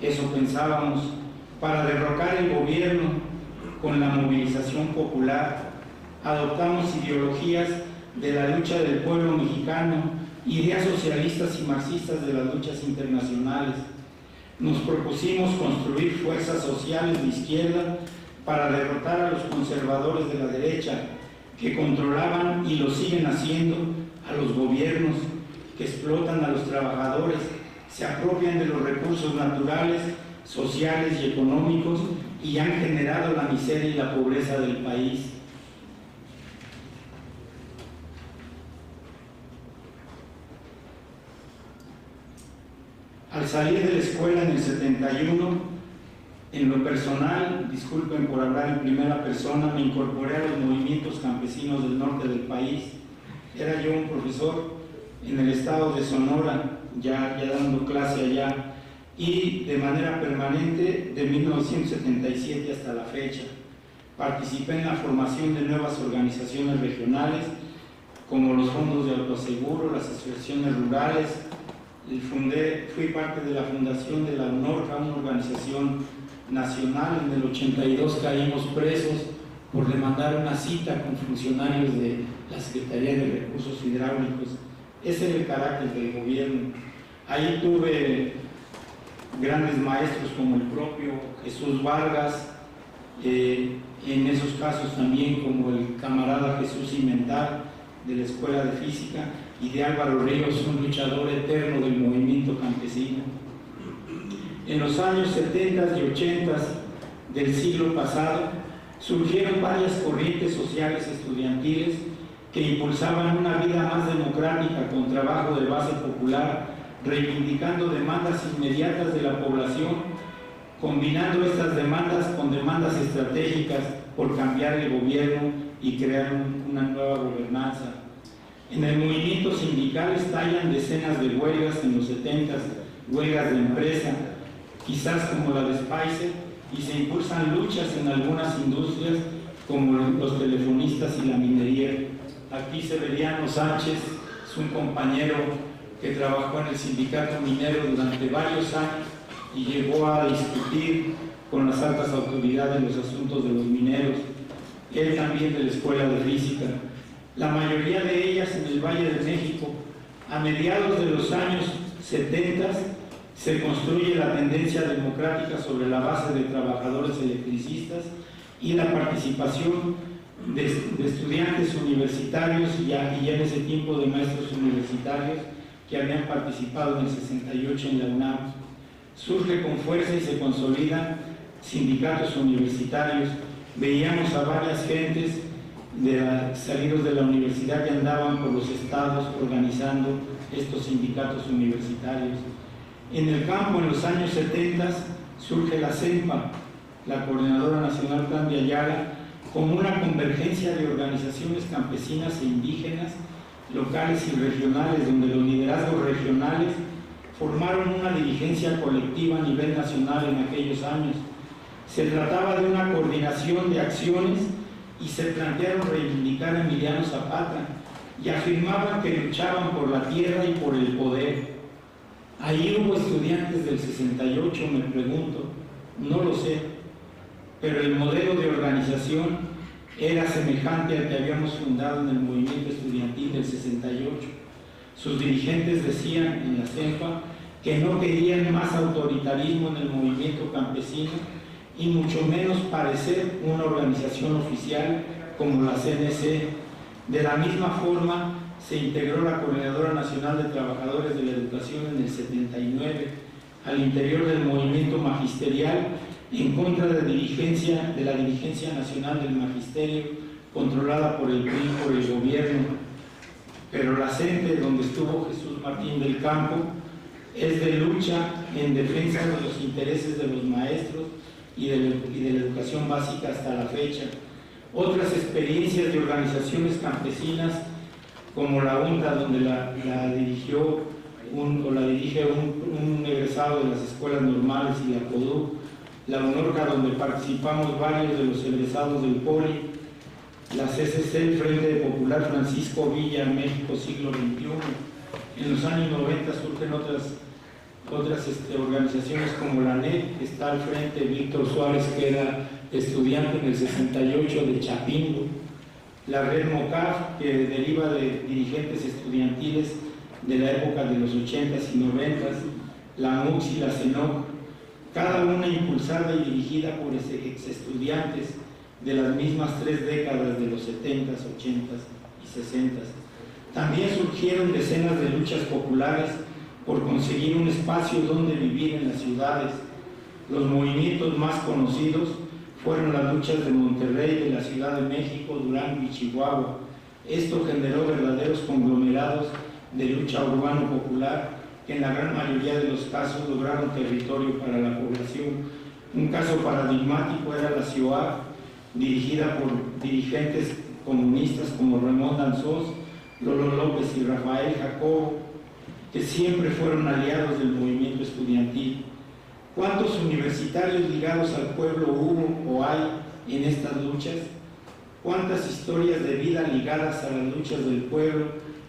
Eso pensábamos, para derrocar el gobierno con la movilización popular. Adoptamos ideologías de la lucha del pueblo mexicano, ideas socialistas y marxistas de las luchas internacionales. Nos propusimos construir fuerzas sociales de izquierda para derrotar a los conservadores de la derecha, que controlaban y lo siguen haciendo a los gobiernos, que explotan a los trabajadores, se apropian de los recursos naturales, sociales y económicos y han generado la miseria y la pobreza del país. Al salir de la escuela en el 71, en lo personal, disculpen por hablar en primera persona, me incorporé a los movimientos campesinos del norte del país. Era yo un profesor en el estado de Sonora, ya dando clase allá, y de manera permanente de 1977 hasta la fecha. Participé en la formación de nuevas organizaciones regionales, como los fondos de autoaseguro, las asociaciones rurales. Fui parte de la fundación de la UNORCA, una organización nacional. En el 82 caímos presos por demandar una cita con funcionarios de la Secretaría de Recursos Hidráulicos. Ese era el carácter del gobierno. Ahí tuve grandes maestros como el propio Jesús Vargas, en esos casos también como el camarada Jesús Cimental de la Escuela de Física, y de Álvaro Ríos, un luchador eterno del movimiento campesino. En los años 70 y 80 del siglo pasado surgieron varias corrientes sociales estudiantiles que impulsaban una vida más democrática con trabajo de base popular, reivindicando demandas inmediatas de la población, combinando estas demandas con demandas estratégicas por cambiar el gobierno y crear una nueva gobernanza. En el movimiento sindical estallan decenas de huelgas en los 70, huelgas de empresa, quizás como la de Spicer, y se impulsan luchas en algunas industrias como los telefonistas y la minería. Aquí Severiano Sánchez es un compañero que trabajó en el sindicato minero durante varios años y llegó a discutir con las altas autoridades los asuntos de los mineros. Él también de la Escuela de Física. La mayoría de ellas en el Valle de México. A mediados de los años 70 se construye la tendencia democrática sobre la base de trabajadores electricistas y la participación de estudiantes universitarios y ya en ese tiempo de maestros universitarios que habían participado en el 68 en la UNAM. Surge con fuerza y se consolidan sindicatos universitarios. Veíamos a varias gentes salidos de la universidad que andaban por los estados organizando estos sindicatos universitarios. En el campo, en los años 70, surge la CENPA, la Coordinadora Nacional Plan de Ayala, como una convergencia de organizaciones campesinas e indígenas, locales y regionales, donde los liderazgos regionales formaron una dirigencia colectiva a nivel nacional en aquellos años. Se trataba de una coordinación de acciones y se plantearon reivindicar a Emiliano Zapata y afirmaban que luchaban por la tierra y por el poder. Ahí hubo estudiantes del 68, me pregunto, no lo sé, pero el modelo de organización era semejante al que habíamos fundado en el movimiento estudiantil del 68. Sus dirigentes decían en la CENPA que no querían más autoritarismo en el movimiento campesino y mucho menos parecer una organización oficial como la CNC. De la misma forma, se integró la Coordinadora Nacional de Trabajadores de la Educación en el 79, al interior del movimiento magisterial, en contra de la dirigencia nacional del magisterio, controlada por el PRI, por el gobierno. Pero la CENTE, donde estuvo Jesús Martín del Campo, es de lucha en defensa de los intereses de los maestros y de la educación básica hasta la fecha. Otras experiencias de organizaciones campesinas, como la UNTA, donde la dirige un egresado de las escuelas normales y la CODU, la UNORCA, donde participamos varios de los egresados del POLI, la CCC, el Frente Popular Francisco Villa, México, siglo XXI. En los años 90 surgen otras organizaciones como la NET, que está al frente Víctor Suárez, que era estudiante en el 68 de Chapingo, la Red MOCAF, que deriva de dirigentes estudiantiles de la época de los 80s y 90s, la MUX y la CENOC, cada una impulsada y dirigida por ex estudiantes de las mismas 3 décadas de los 70s, 80s y 60s. También surgieron decenas de luchas populares por conseguir un espacio donde vivir en las ciudades. Los movimientos más conocidos fueron las luchas de Monterrey, de la Ciudad de México, Durango y Chihuahua. Esto generó verdaderos conglomerados de lucha urbano popular que en la gran mayoría de los casos lograron territorio para la población. Un caso paradigmático era la CIOAG, dirigida por dirigentes comunistas como Ramón Danzós, Lolo López y Rafael Jacobo, que siempre fueron aliados del movimiento estudiantil. ¿Cuántos universitarios ligados al pueblo hubo o hay en estas luchas? ¿Cuántas historias de vida ligadas a las luchas del pueblo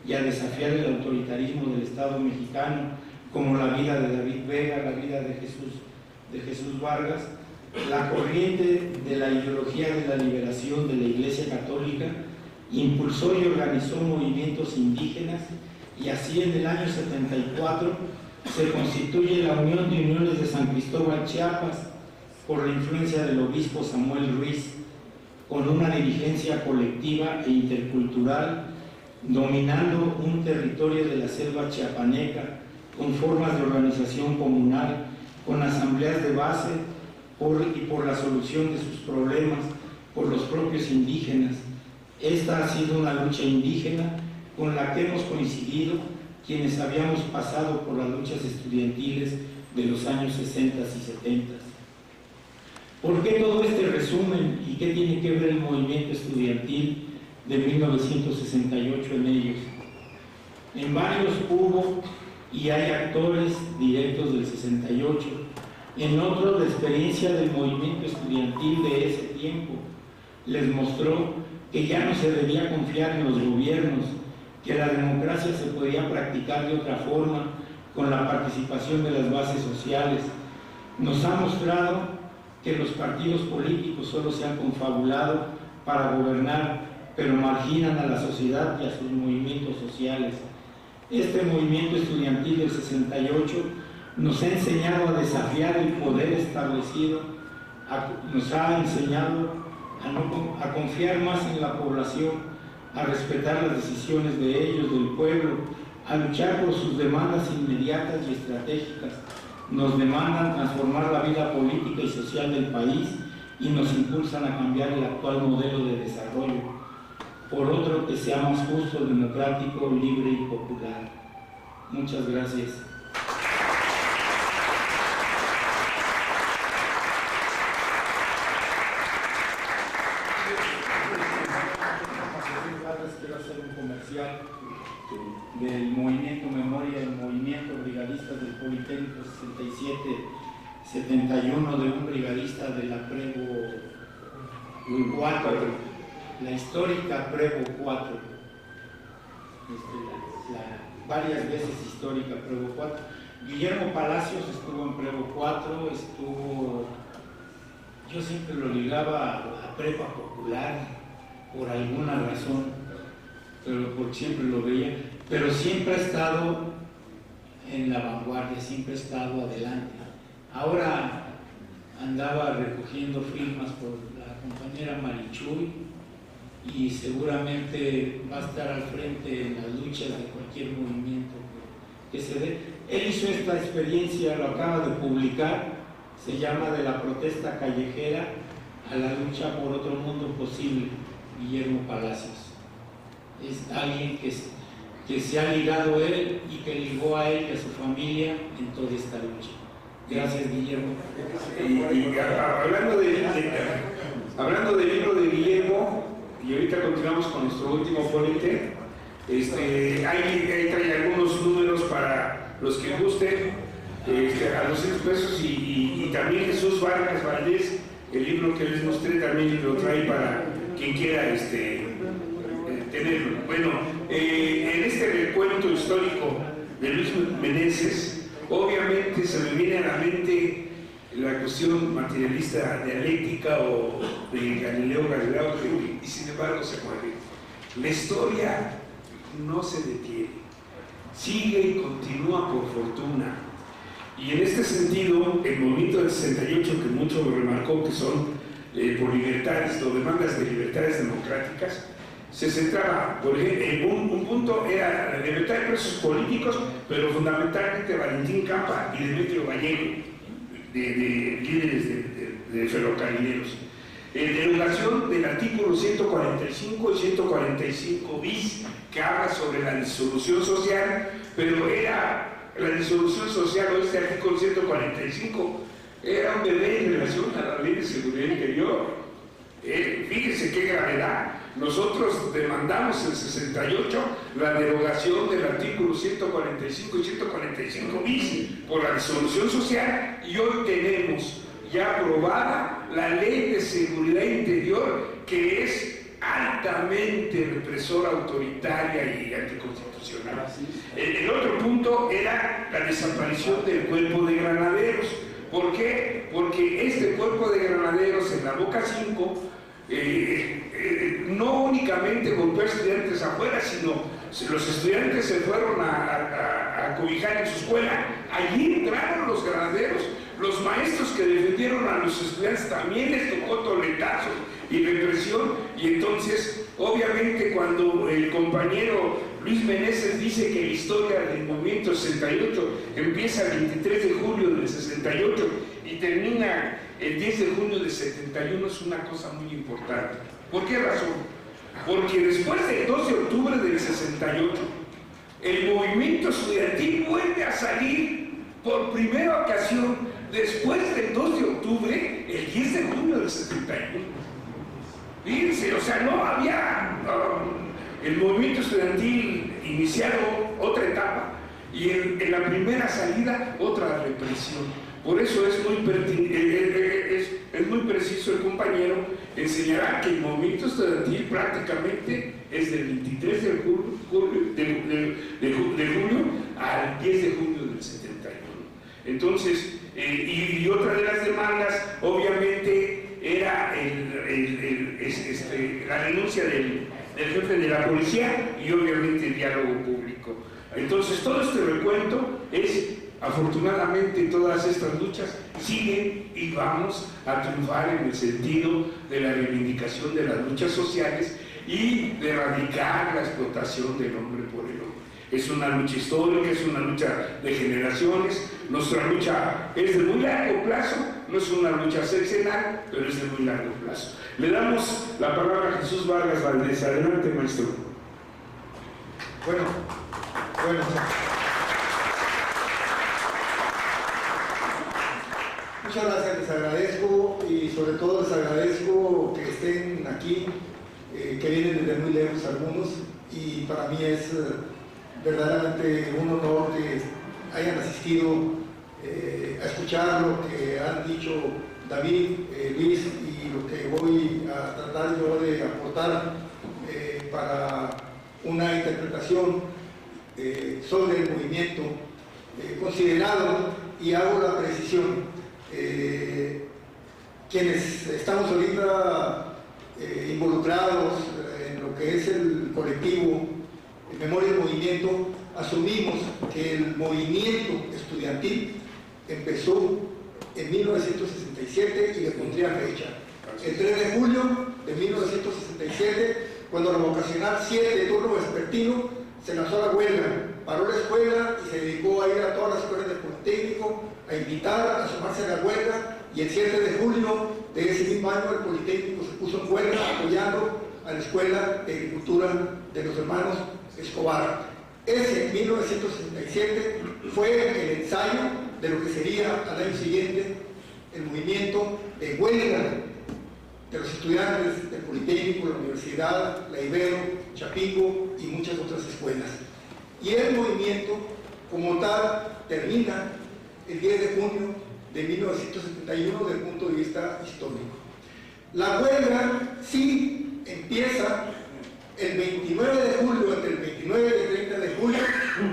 y a desafiar el autoritarismo del Estado mexicano, como la vida de David Vega, la vida de Jesús Vargas? La corriente de la ideología de la liberación de la Iglesia Católica impulsó y organizó movimientos indígenas, y así en el año 74 se constituye la Unión de Uniones de San Cristóbal, Chiapas, por la influencia del obispo Samuel Ruiz, con una dirigencia colectiva e intercultural, dominando un territorio de la selva chiapaneca, con formas de organización comunal, con asambleas de base y por la solución de sus problemas por los propios indígenas. Esta ha sido una lucha indígena con la que hemos coincidido quienes habíamos pasado por las luchas estudiantiles de los años 60 y 70. ¿Por qué todo este resumen y qué tiene que ver el movimiento estudiantil de 1968 en ellos? En varios hubo y hay actores directos del 68, en otros la experiencia del movimiento estudiantil de ese tiempo les mostró que ya no se debía confiar en los gobiernos, que la democracia se podía practicar de otra forma, con la participación de las bases sociales. Nos ha mostrado que los partidos políticos solo se han confabulado para gobernar, pero marginan a la sociedad y a sus movimientos sociales. Este movimiento estudiantil del 68 nos ha enseñado a desafiar el poder establecido, nos ha enseñado a confiar más en la población, a respetar las decisiones de ellos, del pueblo, a luchar por sus demandas inmediatas y estratégicas. Nos demandan transformar la vida política y social del país y nos impulsan a cambiar el actual modelo de desarrollo por otro que sea más justo, democrático, libre y popular. Muchas gracias. Quiero hacer un comercial del movimiento Memoria del Movimiento Brigadistas del Politécnico 67-71, de un brigadista de la Prevo 4, la histórica Prevo 4, varias veces histórica Prevo 4. Guillermo Palacios estuvo en Prevo 4, yo siempre lo ligaba a Prepa Popular por alguna razón, pero porque siempre lo veía, pero siempre ha estado en la vanguardia, siempre ha estado adelante. Ahora andaba recogiendo firmas por la compañera Marichuy y seguramente va a estar al frente en las luchas de cualquier movimiento que se dé. Él hizo esta experiencia, lo acaba de publicar, se llama De la protesta callejera a la lucha por otro mundo posible, Guillermo Palacios. Es alguien que se ha ligado a él y que ligó a él y a su familia en toda esta lucha. Gracias, Guillermo. Y hablando del libro de Guillermo, y ahorita continuamos con nuestro último ponente, ahí trae algunos números para los que gusten, a 200 pesos, y también Jesús Vargas Valdés, el libro que les mostré también lo trae para quien quiera tenerlo. Bueno, en este recuento histórico de Luis Meneses, obviamente se me viene a la mente la cuestión materialista dialéctica o de Galileo Galileo, y sin embargo se mueve. La historia no se detiene, sigue y continúa por fortuna. Y en este sentido, el movimiento del 68, que mucho remarcó que son por libertades o demandas de libertades democráticas, se centraba, por ejemplo, en un punto era la libertad de presos políticos, pero fundamentalmente Valentín Campa y Demetrio Gallego, de líderes de ferrocarrileros. Derogación del artículo 145 y 145 bis, que habla sobre la disolución social, pero era la disolución social, o este artículo 145, era un bebé en relación a la ley de seguridad interior. Fíjense qué gravedad. Nosotros demandamos en 68 la derogación del artículo 145 y 145 bis por la disolución social, y hoy tenemos ya aprobada la ley de seguridad interior, que es altamente represora, autoritaria y anticonstitucional. El otro punto era la desaparición del cuerpo de granaderos. ¿Por qué? Porque este cuerpo de granaderos en la Boca 5 no únicamente golpeó a estudiantes afuera, sino los estudiantes se fueron a cobijar en su escuela. Allí entraron los granaderos. Los maestros que defendieron a los estudiantes también les tocó toletazos y represión. Y entonces, obviamente, cuando el compañero Luis Meneses dice que la historia del movimiento 68 empieza el 23 de julio del 68 y termina el 10 de junio del 71, es una cosa muy importante. ¿Por qué razón? Porque después del 2 de octubre del 68, el movimiento estudiantil vuelve a salir por primera ocasión después del 2 de octubre, el 10 de junio del 71. Fíjense, o sea, no había el movimiento estudiantil iniciado otra etapa, y en la primera salida otra represión. Por eso es muy preciso el compañero enseñará que el movimiento estudiantil prácticamente es del 23 de julio al 10 de junio del 71. Entonces, y otra de las demandas, obviamente, era la renuncia del jefe de la policía y obviamente el diálogo público. Entonces, todo este recuento es, afortunadamente, todas estas luchas siguen y vamos a triunfar en el sentido de la reivindicación de las luchas sociales y de erradicar la explotación del hombre por el hombre. Es una lucha histórica, es una lucha de generaciones. Nuestra lucha es de muy largo plazo, no es una lucha sexenal, pero es de muy largo plazo. Le damos la palabra a Jesús Vargas Valdés. Adelante, maestro. Bueno. Muchas gracias, les agradezco, y sobre todo les agradezco que estén aquí, que vienen desde muy lejos algunos, y para mí es verdaderamente un honor que hayan asistido a escuchar lo que han dicho David, Luis, y lo que voy a tratar yo de aportar para una interpretación sobre el movimiento considerado, y hago la precisión. Quienes estamos ahorita involucrados en lo que es el colectivo Memoria del Movimiento, asumimos que el movimiento estudiantil empezó en 1967 y le pondría fecha. El 3 de julio de 1967, cuando la vocacional 7 de turno vespertino se lanzó a la huelga, paró la escuela y se dedicó a ir a todas las escuelas del Politécnico a invitar a sumarse a la huelga, y el 7 de julio de ese mismo año el Politécnico se puso en huelga apoyando a la Escuela de Agricultura de los hermanos Escobar. Ese 1967 fue el ensayo de lo que sería al año siguiente el movimiento de huelga de los estudiantes del Politécnico, la Universidad, la Ibero, Chapingo y muchas otras escuelas. Y el movimiento como tal termina el 10 de junio de 1971 desde el punto de vista histórico. La huelga sí empieza el 29 de julio, entre el 29 y el 30 de julio,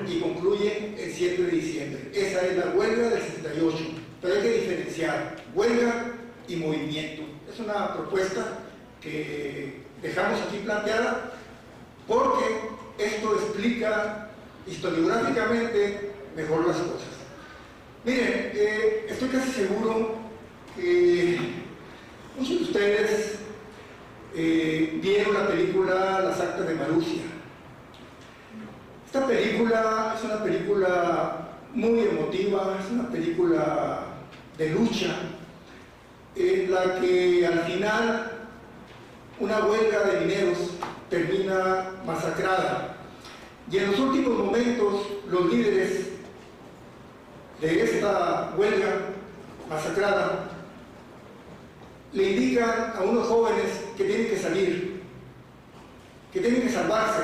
y concluye el 7 de diciembre. Esa es la huelga del 68. Pero hay que diferenciar huelga y movimiento. Es una propuesta que dejamos aquí planteada porque esto explica historiográficamente mejor las cosas. Miren, estoy casi seguro que muchos de ustedes vieron la película Las Actas de Marussia. Esta película es una película muy emotiva, es una película de lucha, en la que al final una huelga de mineros termina masacrada. Y en los últimos momentos, los líderes de esta huelga masacrada le indican a unos jóvenes que tienen que salir, que tienen que salvarse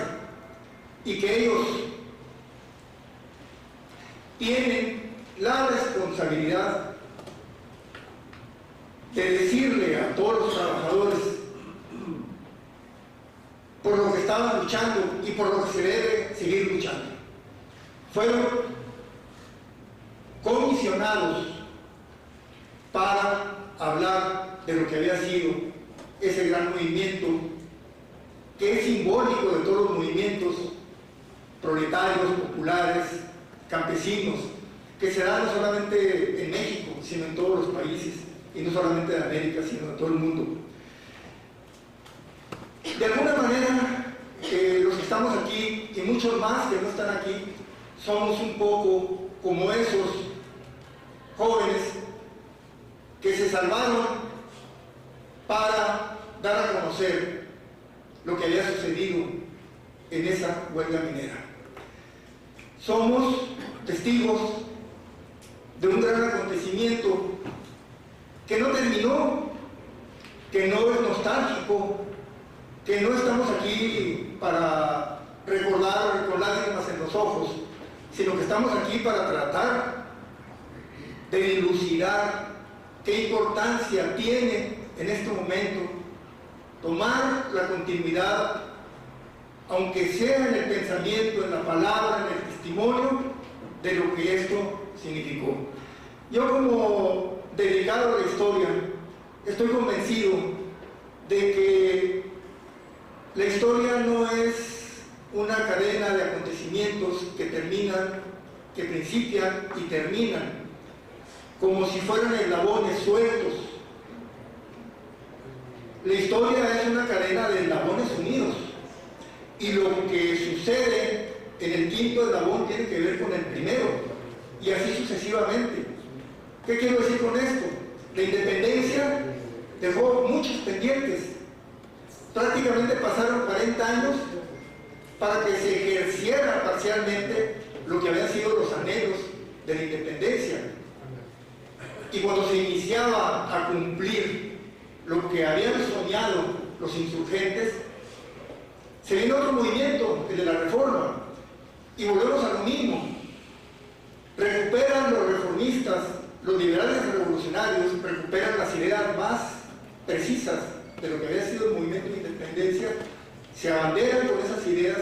y que ellos tienen la responsabilidad de decirle a todos los trabajadores por lo que estaban luchando y por lo que se debe seguir luchando. Fueron comisionados para hablar de lo que había sido ese gran movimiento que es simbólico de todos los movimientos proletarios, populares, campesinos, que se dan no solamente en México, sino en todos los países, y no solamente de América, sino de todo el mundo. De alguna manera, los que estamos aquí, y muchos más que no están aquí, somos un poco como esos jóvenes que se salvaron para dar a conocer lo que había sucedido en esa huelga minera. Somos testigos de un gran acontecimiento que no terminó, que no es nostálgico, que no estamos aquí para recordar con lágrimas en los ojos, sino que estamos aquí para tratar de dilucidar qué importancia tiene en este momento tomar la continuidad, aunque sea en el pensamiento, en la palabra, en el testimonio, de lo que esto significó. Yo, como dedicado a la historia, estoy convencido de que la historia no es una cadena de acontecimientos que terminan, que principian y terminan, como si fueran eslabones sueltos. La historia es una cadena de eslabones unidos, y lo que sucede en el quinto eslabón tiene que ver con el primero, y así sucesivamente. ¿Qué quiero decir con esto? La independencia dejó muchos pendientes. Prácticamente pasaron 40 años para que se ejerciera parcialmente lo que habían sido los anhelos de la independencia. Y cuando se iniciaba a cumplir lo que habían soñado los insurgentes, se vino otro movimiento, el de la reforma, y volvemos a lo mismo. Recuperan los reformistas, los liberales revolucionarios, recuperan las ideas más precisas de lo que había sido el movimiento de independencia, se abanderan con esas ideas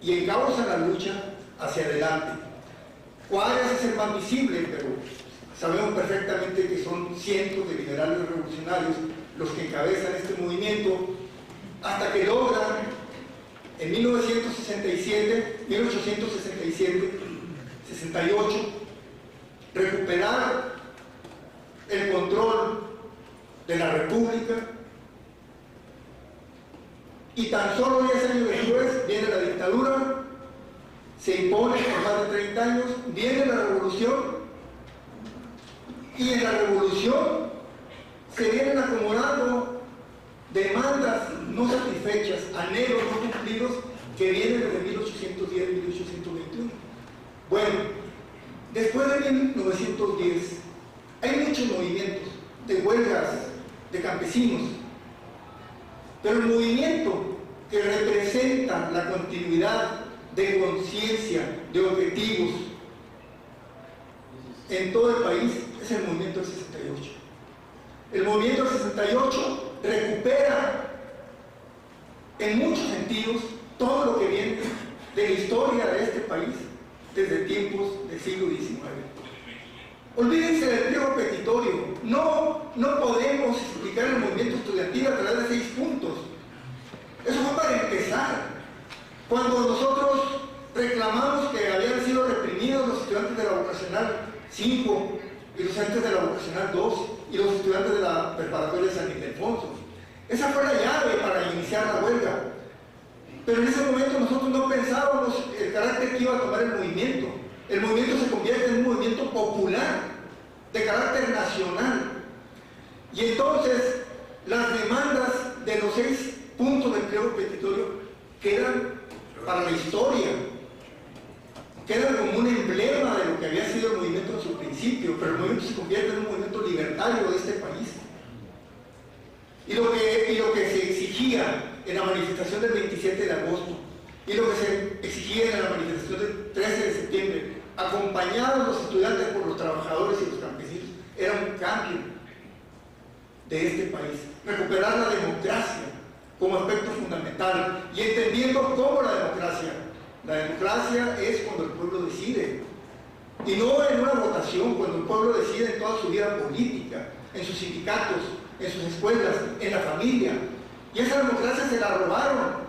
y encauzan la lucha hacia adelante. Juárez es el más visible, pero sabemos perfectamente que son cientos de liberales revolucionarios los que encabezan este movimiento, hasta que logran en 1868, recuperar el control de la República, y tan solo 10 años después viene la dictadura, se impone por más de 30 años, viene la revolución, y en la revolución se vienen acumulando demandas no satisfechas, anhelos no cumplidos, que vienen desde 1810 y 1821. Bueno, después de 1910 hay muchos movimientos de huelgas de campesinos, pero el movimiento que representa la continuidad de conciencia, de objetivos en todo el país, es el movimiento del 68. El movimiento del 68 recupera en muchos sentidos todo lo que viene de la historia de este país desde tiempos del siglo XIX. Olvídense del pliego petitorio. No podemos explicar el movimiento estudiantil a través de 6 puntos. Eso fue para empezar. Cuando nosotros reclamamos que habían sido reprimidos los estudiantes de la vocacional 5, y los estudiantes de la vocacional 2, y los estudiantes de la preparatoria de San Ildefonso. Esa fue la llave para iniciar la huelga. Pero en ese momento nosotros no pensábamos el carácter que iba a tomar el movimiento. El movimiento se convierte en un movimiento popular, de carácter nacional. Y entonces las demandas de los 6 puntos del pliego petitorio quedan para la historia, quedan como un emblema de lo que había sido el movimiento en su principio, pero el movimiento se convierte en un movimiento libertario de este país. Y lo que se exigía en la manifestación del 27 de agosto y lo que se exigía en la manifestación del 13 de septiembre, acompañados los estudiantes por los trabajadores y los campesinos, era un cambio de este país, recuperar la democracia como aspecto fundamental y entendiendo cómo la democracia es cuando el pueblo decide, y no en una votación, cuando el pueblo decide en toda su vida política, en sus sindicatos, en sus escuelas, en la familia. Y esa democracia se la robaron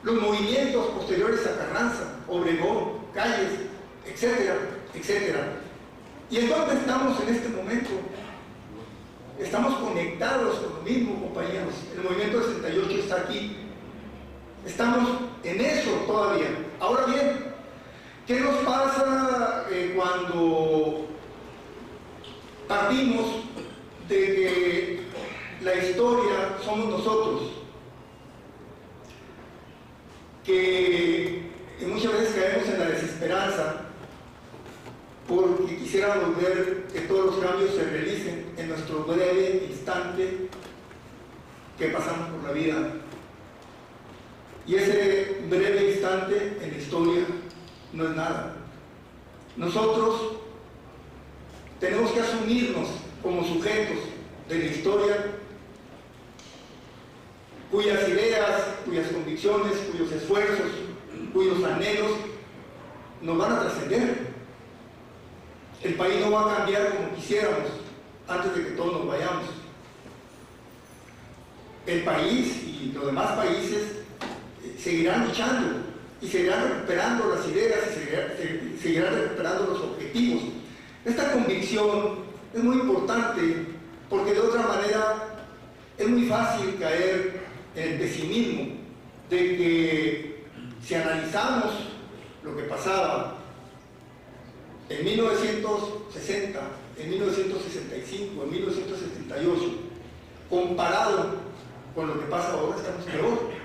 los movimientos posteriores a Carranza, Obregón, Calles, etcétera, etcétera. ¿Y en dónde estamos en este momento? Estamos conectados con lo mismo, compañeros. El movimiento 68 está aquí. Estamos en eso todavía. Ahora bien, ¿qué nos pasa cuando partimos de que la historia somos nosotros? Que muchas veces caemos en la desesperanza porque quisiéramos ver que todos los cambios se realicen en nuestro breve instante que pasamos por la vida. Y ese breve instante en la historia no es nada. Nosotros tenemos que asumirnos como sujetos de la historia, cuyas ideas, cuyas convicciones, cuyos esfuerzos, cuyos anhelos nos van a trascender. El país no va a cambiar como quisiéramos antes de que todos nos vayamos. El país y los demás países seguirán luchando y seguirán recuperando las ideas y seguirán recuperando los objetivos. Esta convicción es muy importante porque de otra manera es muy fácil caer en el pesimismo de que si analizamos lo que pasaba en 1960, en 1965, en 1978, comparado con lo que pasa ahora, estamos peor.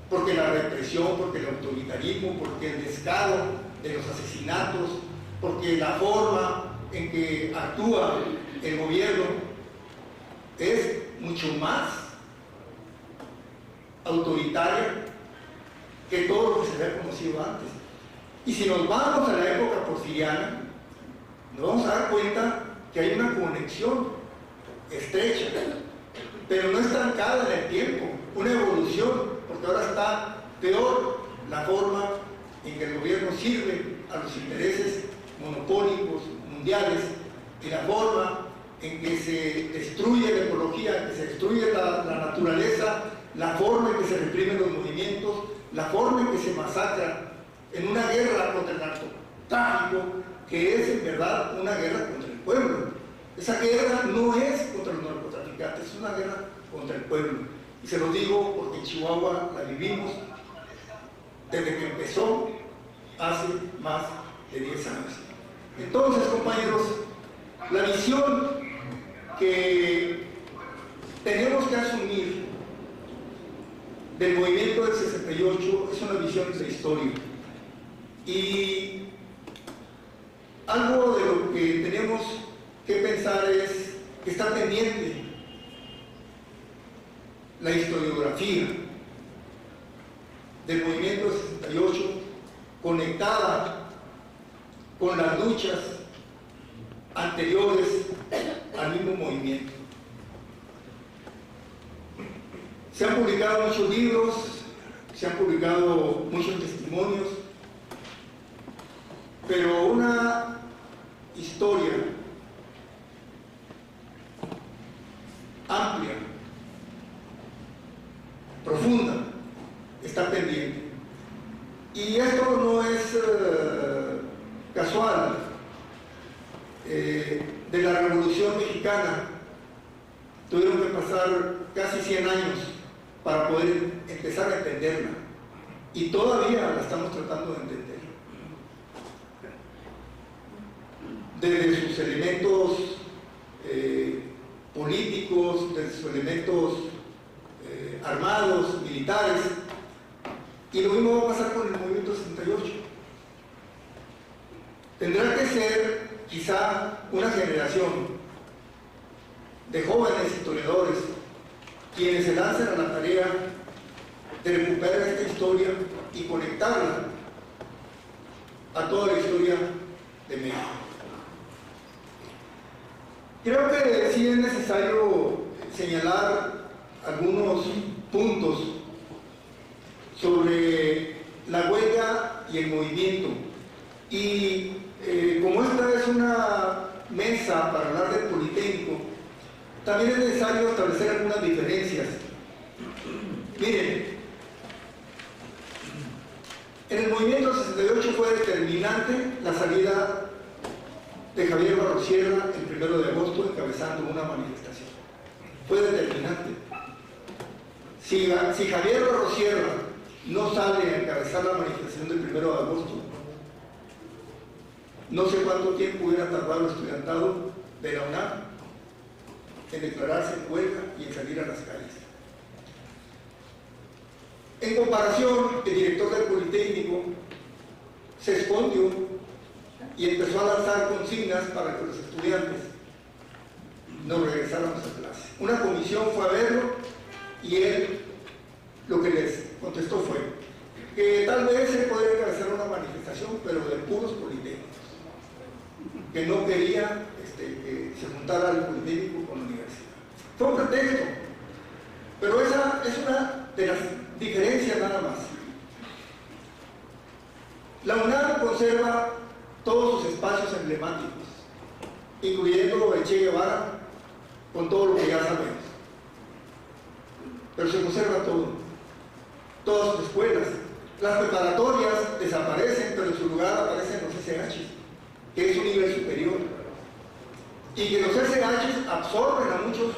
Porque la represión, porque el autoritarismo, porque el descaro de los asesinatos, porque la forma en que actúa el gobierno es mucho más autoritaria que todo lo que se había conocido antes. Y si nos vamos a la época porfiriana, nos vamos a dar cuenta que hay una conexión estrecha, pero no estancada en el tiempo, una evolución, porque ahora está peor la forma en que el gobierno sirve a los intereses monopólicos mundiales y la forma en que se destruye la ecología, en que se destruye la naturaleza, la forma en que se reprimen los movimientos, la forma en que se masacra en una guerra contra el narcotráfico, que es en verdad una guerra contra el pueblo. Esa guerra no es contra los narcotraficantes, es una guerra contra el pueblo. Y se lo digo porque en Chihuahua la vivimos desde que empezó hace más de 10 años. Entonces, compañeros, la visión que tenemos que asumir del movimiento del 68 es una visión de la historia. Y algo de lo que tenemos que pensar es que está pendiente la historiografía del movimiento del 68 conectada con las luchas anteriores al mismo movimiento. Se han publicado muchos libros, se han publicado muchos testimonios, pero una historia amplia, profunda, está pendiente. Y esto no es casual de la Revolución Mexicana. Tuvieron que pasar casi 100 años para poder empezar a entenderla, y todavía la estamos tratando de entender. Desde sus elementos políticos, desde sus elementos armados, militares, y lo mismo va a pasar con el movimiento 68. Tendrá que ser quizá una generación de jóvenes historiadores quienes se lancen a la tarea de recuperar esta historia y conectarla a toda la historia de México. Creo que sí es necesario señalar algunos puntos sobre la huelga y el movimiento. Y como esta es una mesa para hablar del Politécnico, también es necesario establecer algunas diferencias. Miren, en el movimiento 68 fue determinante la salida de Javier Barrosierra el 1 de agosto encabezando una manifestación. Fue determinante. Si Javier Barrosierra no sale a encabezar la manifestación del 1 de agosto, no sé cuánto tiempo hubiera tardado el estudiantado de la UNAM en declararse en huelga y en salir a las calles. En comparación, el director del Politécnico se escondió y empezó a lanzar consignas para que los estudiantes nos regresáramos a clase. Una comisión fue a verlo y él lo que les contestó fue que tal vez se podría encabezar una manifestación, pero de puros politécnicos, que no quería que se juntara el Politécnico con la universidad. Fue un pretexto, pero esa es una de las diferencias nada más. La UNAM conserva todos sus espacios emblemáticos, incluyendo el Che Guevara, con todo lo que ya sabemos. Pero se conserva todo, todas sus escuelas. Las preparatorias desaparecen, pero en su lugar aparecen los SH, que es un nivel superior. Y que los SH absorben a muchos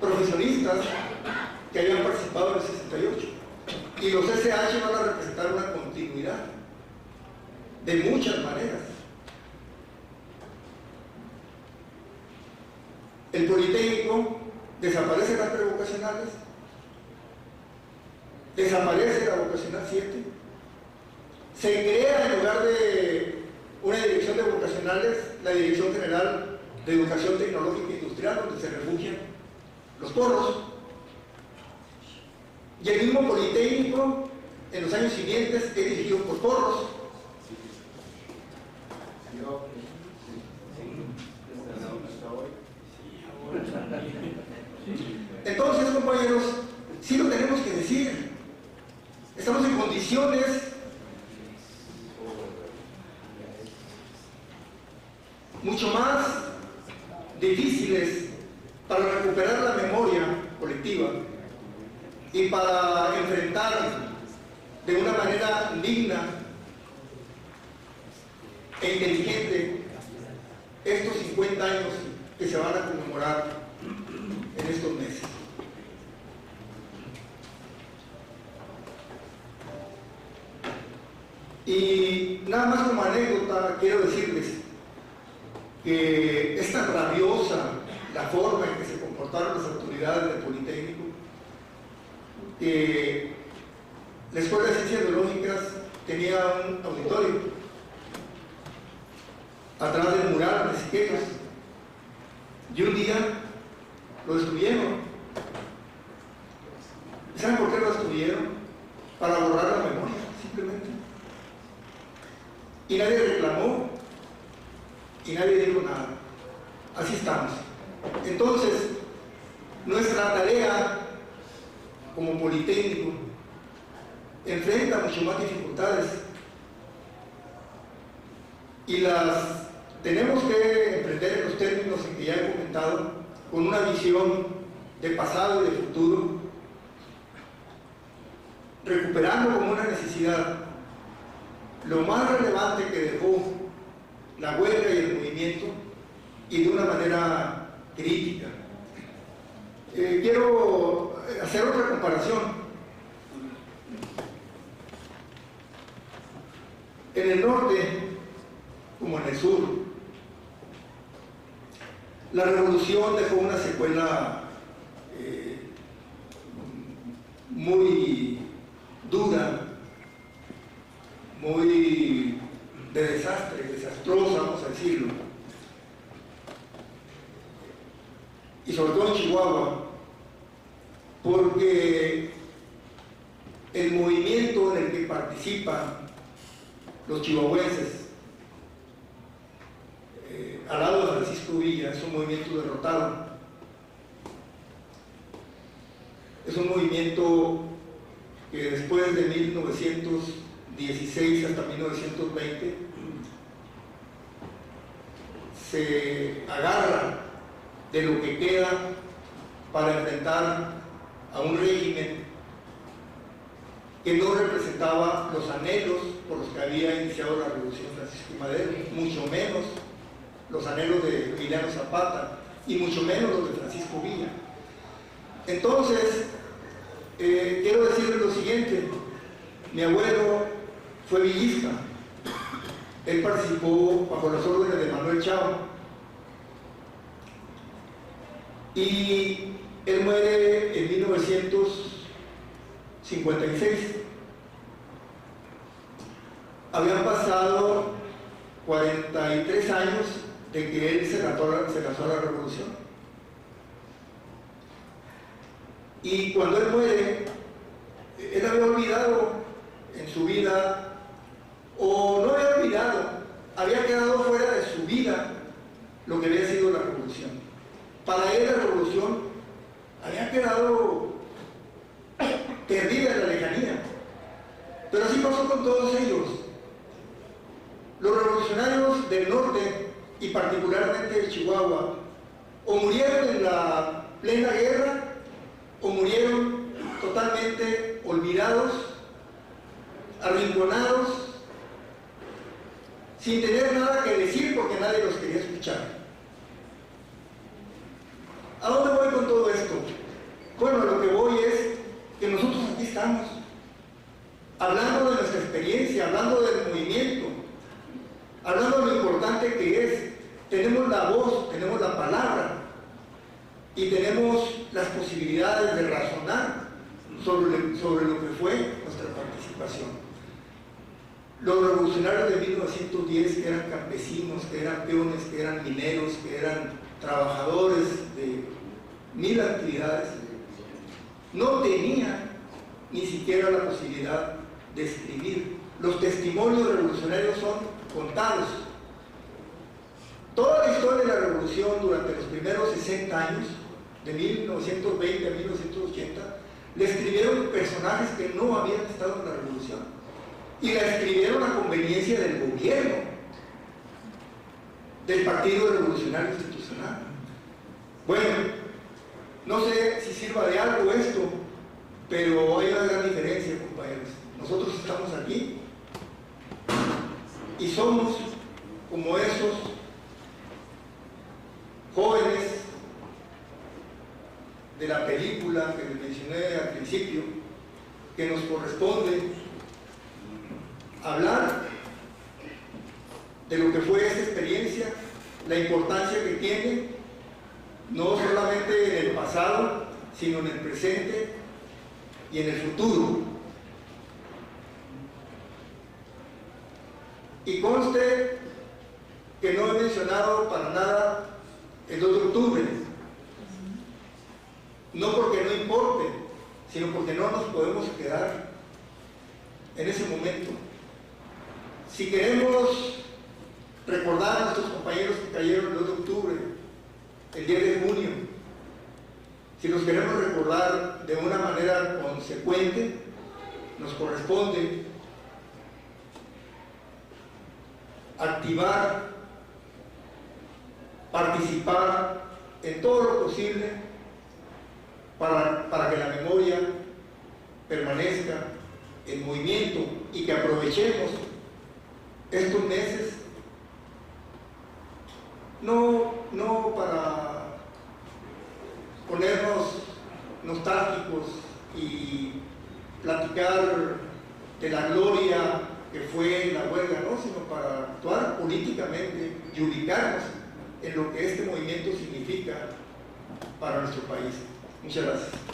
profesionistas que habían participado en el 68. Y los SH van a representar una continuidad de muchas maneras. El Politécnico desaparece las prevocacionales, desaparece la vocacional 7, se crea en lugar de una dirección de vocacionales la Dirección General de Educación Tecnológica e Industrial, donde se refugian los porros. Y el mismo Politécnico en los años siguientes es dirigido por porros. Entonces, compañeros, sí lo tenemos que decir. Estamos en condiciones mucho más difíciles para recuperar la memoria colectiva y para enfrentar de una manera digna e inteligente estos 50 años que se van a conmemorar en estos meses. Y nada más como anécdota quiero decirles que es tan rabiosa la forma en que se comportaron las autoridades del Politécnico que la Escuela de Ciencias Biológicas tenía un auditorio atrás del mural de Siqueiros y un día lo destruyeron. ¿Y saben por qué lo destruyeron? Para borrar la memoria, simplemente. Y nadie reclamó y nadie dijo nada. Así estamos. Entonces, nuestra tarea como Politécnico enfrenta mucho más dificultades y las tenemos que emprender en los términos en que ya he comentado, con una visión de pasado y de futuro, recuperando como una necesidad lo más relevante que dejó la huelga y el movimiento, y de una manera crítica. Quiero hacer otra comparación. En el norte, como en el sur, la revolución dejó una secuela muy dura, muy de desastre, desastrosa, vamos a decirlo. Y sobre todo en Chihuahua, porque el movimiento en el que participan los chihuahuenses, al lado de Francisco Villa, es un movimiento derrotado. Es un movimiento que después de 1916 hasta 1920 se agarra de lo que queda para enfrentar a un régimen que no representaba los anhelos por los que había iniciado la Revolución Francisco y Madero, mucho menos los anhelos de Emiliano Zapata y mucho menos los de Francisco Villa. Entonces, quiero decirles lo siguiente: mi abuelo fue villista, él participó bajo las órdenes de Manuel Chao, y él muere en 1956. Habían pasado 43 años de que él se lanzó a la revolución. Y cuando él muere, él había olvidado en su vida, o no había olvidado, había quedado fuera de su vida lo que había sido la revolución. Para él la revolución había quedado perdida en la lejanía. Pero así pasó con todos ellos. Los revolucionarios del norte, y particularmente de Chihuahua, o murieron en la plena guerra, o murieron totalmente olvidados, arrinconados, sin tener nada que decir porque nadie los quería escuchar. ¿A dónde voy con todo esto? Bueno, a lo que voy es que nosotros aquí estamos, hablando de nuestra experiencia, hablando del movimiento, hablando de lo importante que es. Tenemos la voz, tenemos la palabra y tenemos las posibilidades de razonar sobre lo que fue nuestra participación. Los revolucionarios de 1910, que eran campesinos, que eran peones, que eran mineros, que eran trabajadores de 1000 actividades, no tenían ni siquiera la posibilidad de escribir. Los testimonios revolucionarios son contados. Toda la historia de la revolución durante los primeros 60 años, de 1920 a 1980, le escribieron personajes que no habían estado en la revolución, y la escribieron a conveniencia del gobierno, del Partido Revolucionario Institucional. Bueno, no sé si sirva de algo esto, pero hay una gran diferencia, compañeros. Nosotros estamos aquí y somos como esos jóvenes de la película que les mencioné al principio, que nos corresponde hablar de lo que fue esta experiencia, la importancia que tiene, no solamente en el pasado, sino en el presente y en el futuro. Y conste que no he mencionado para nada el 2 de octubre, no porque no importe, sino porque no nos podemos quedar en ese momento. Si queremos recordar a nuestros compañeros que cayeron el 2 de octubre, el 10 de junio, si los queremos recordar de una manera consecuente, nos corresponde activar, participar en todo lo posible para que la memoria permanezca en movimiento y que aprovechemos estos meses, no para ponernos nostálgicos y platicar de la gloria que fue la huelga, no, sino para actuar políticamente y ubicarnos en lo que este movimiento significa para nuestro país. Muchas gracias.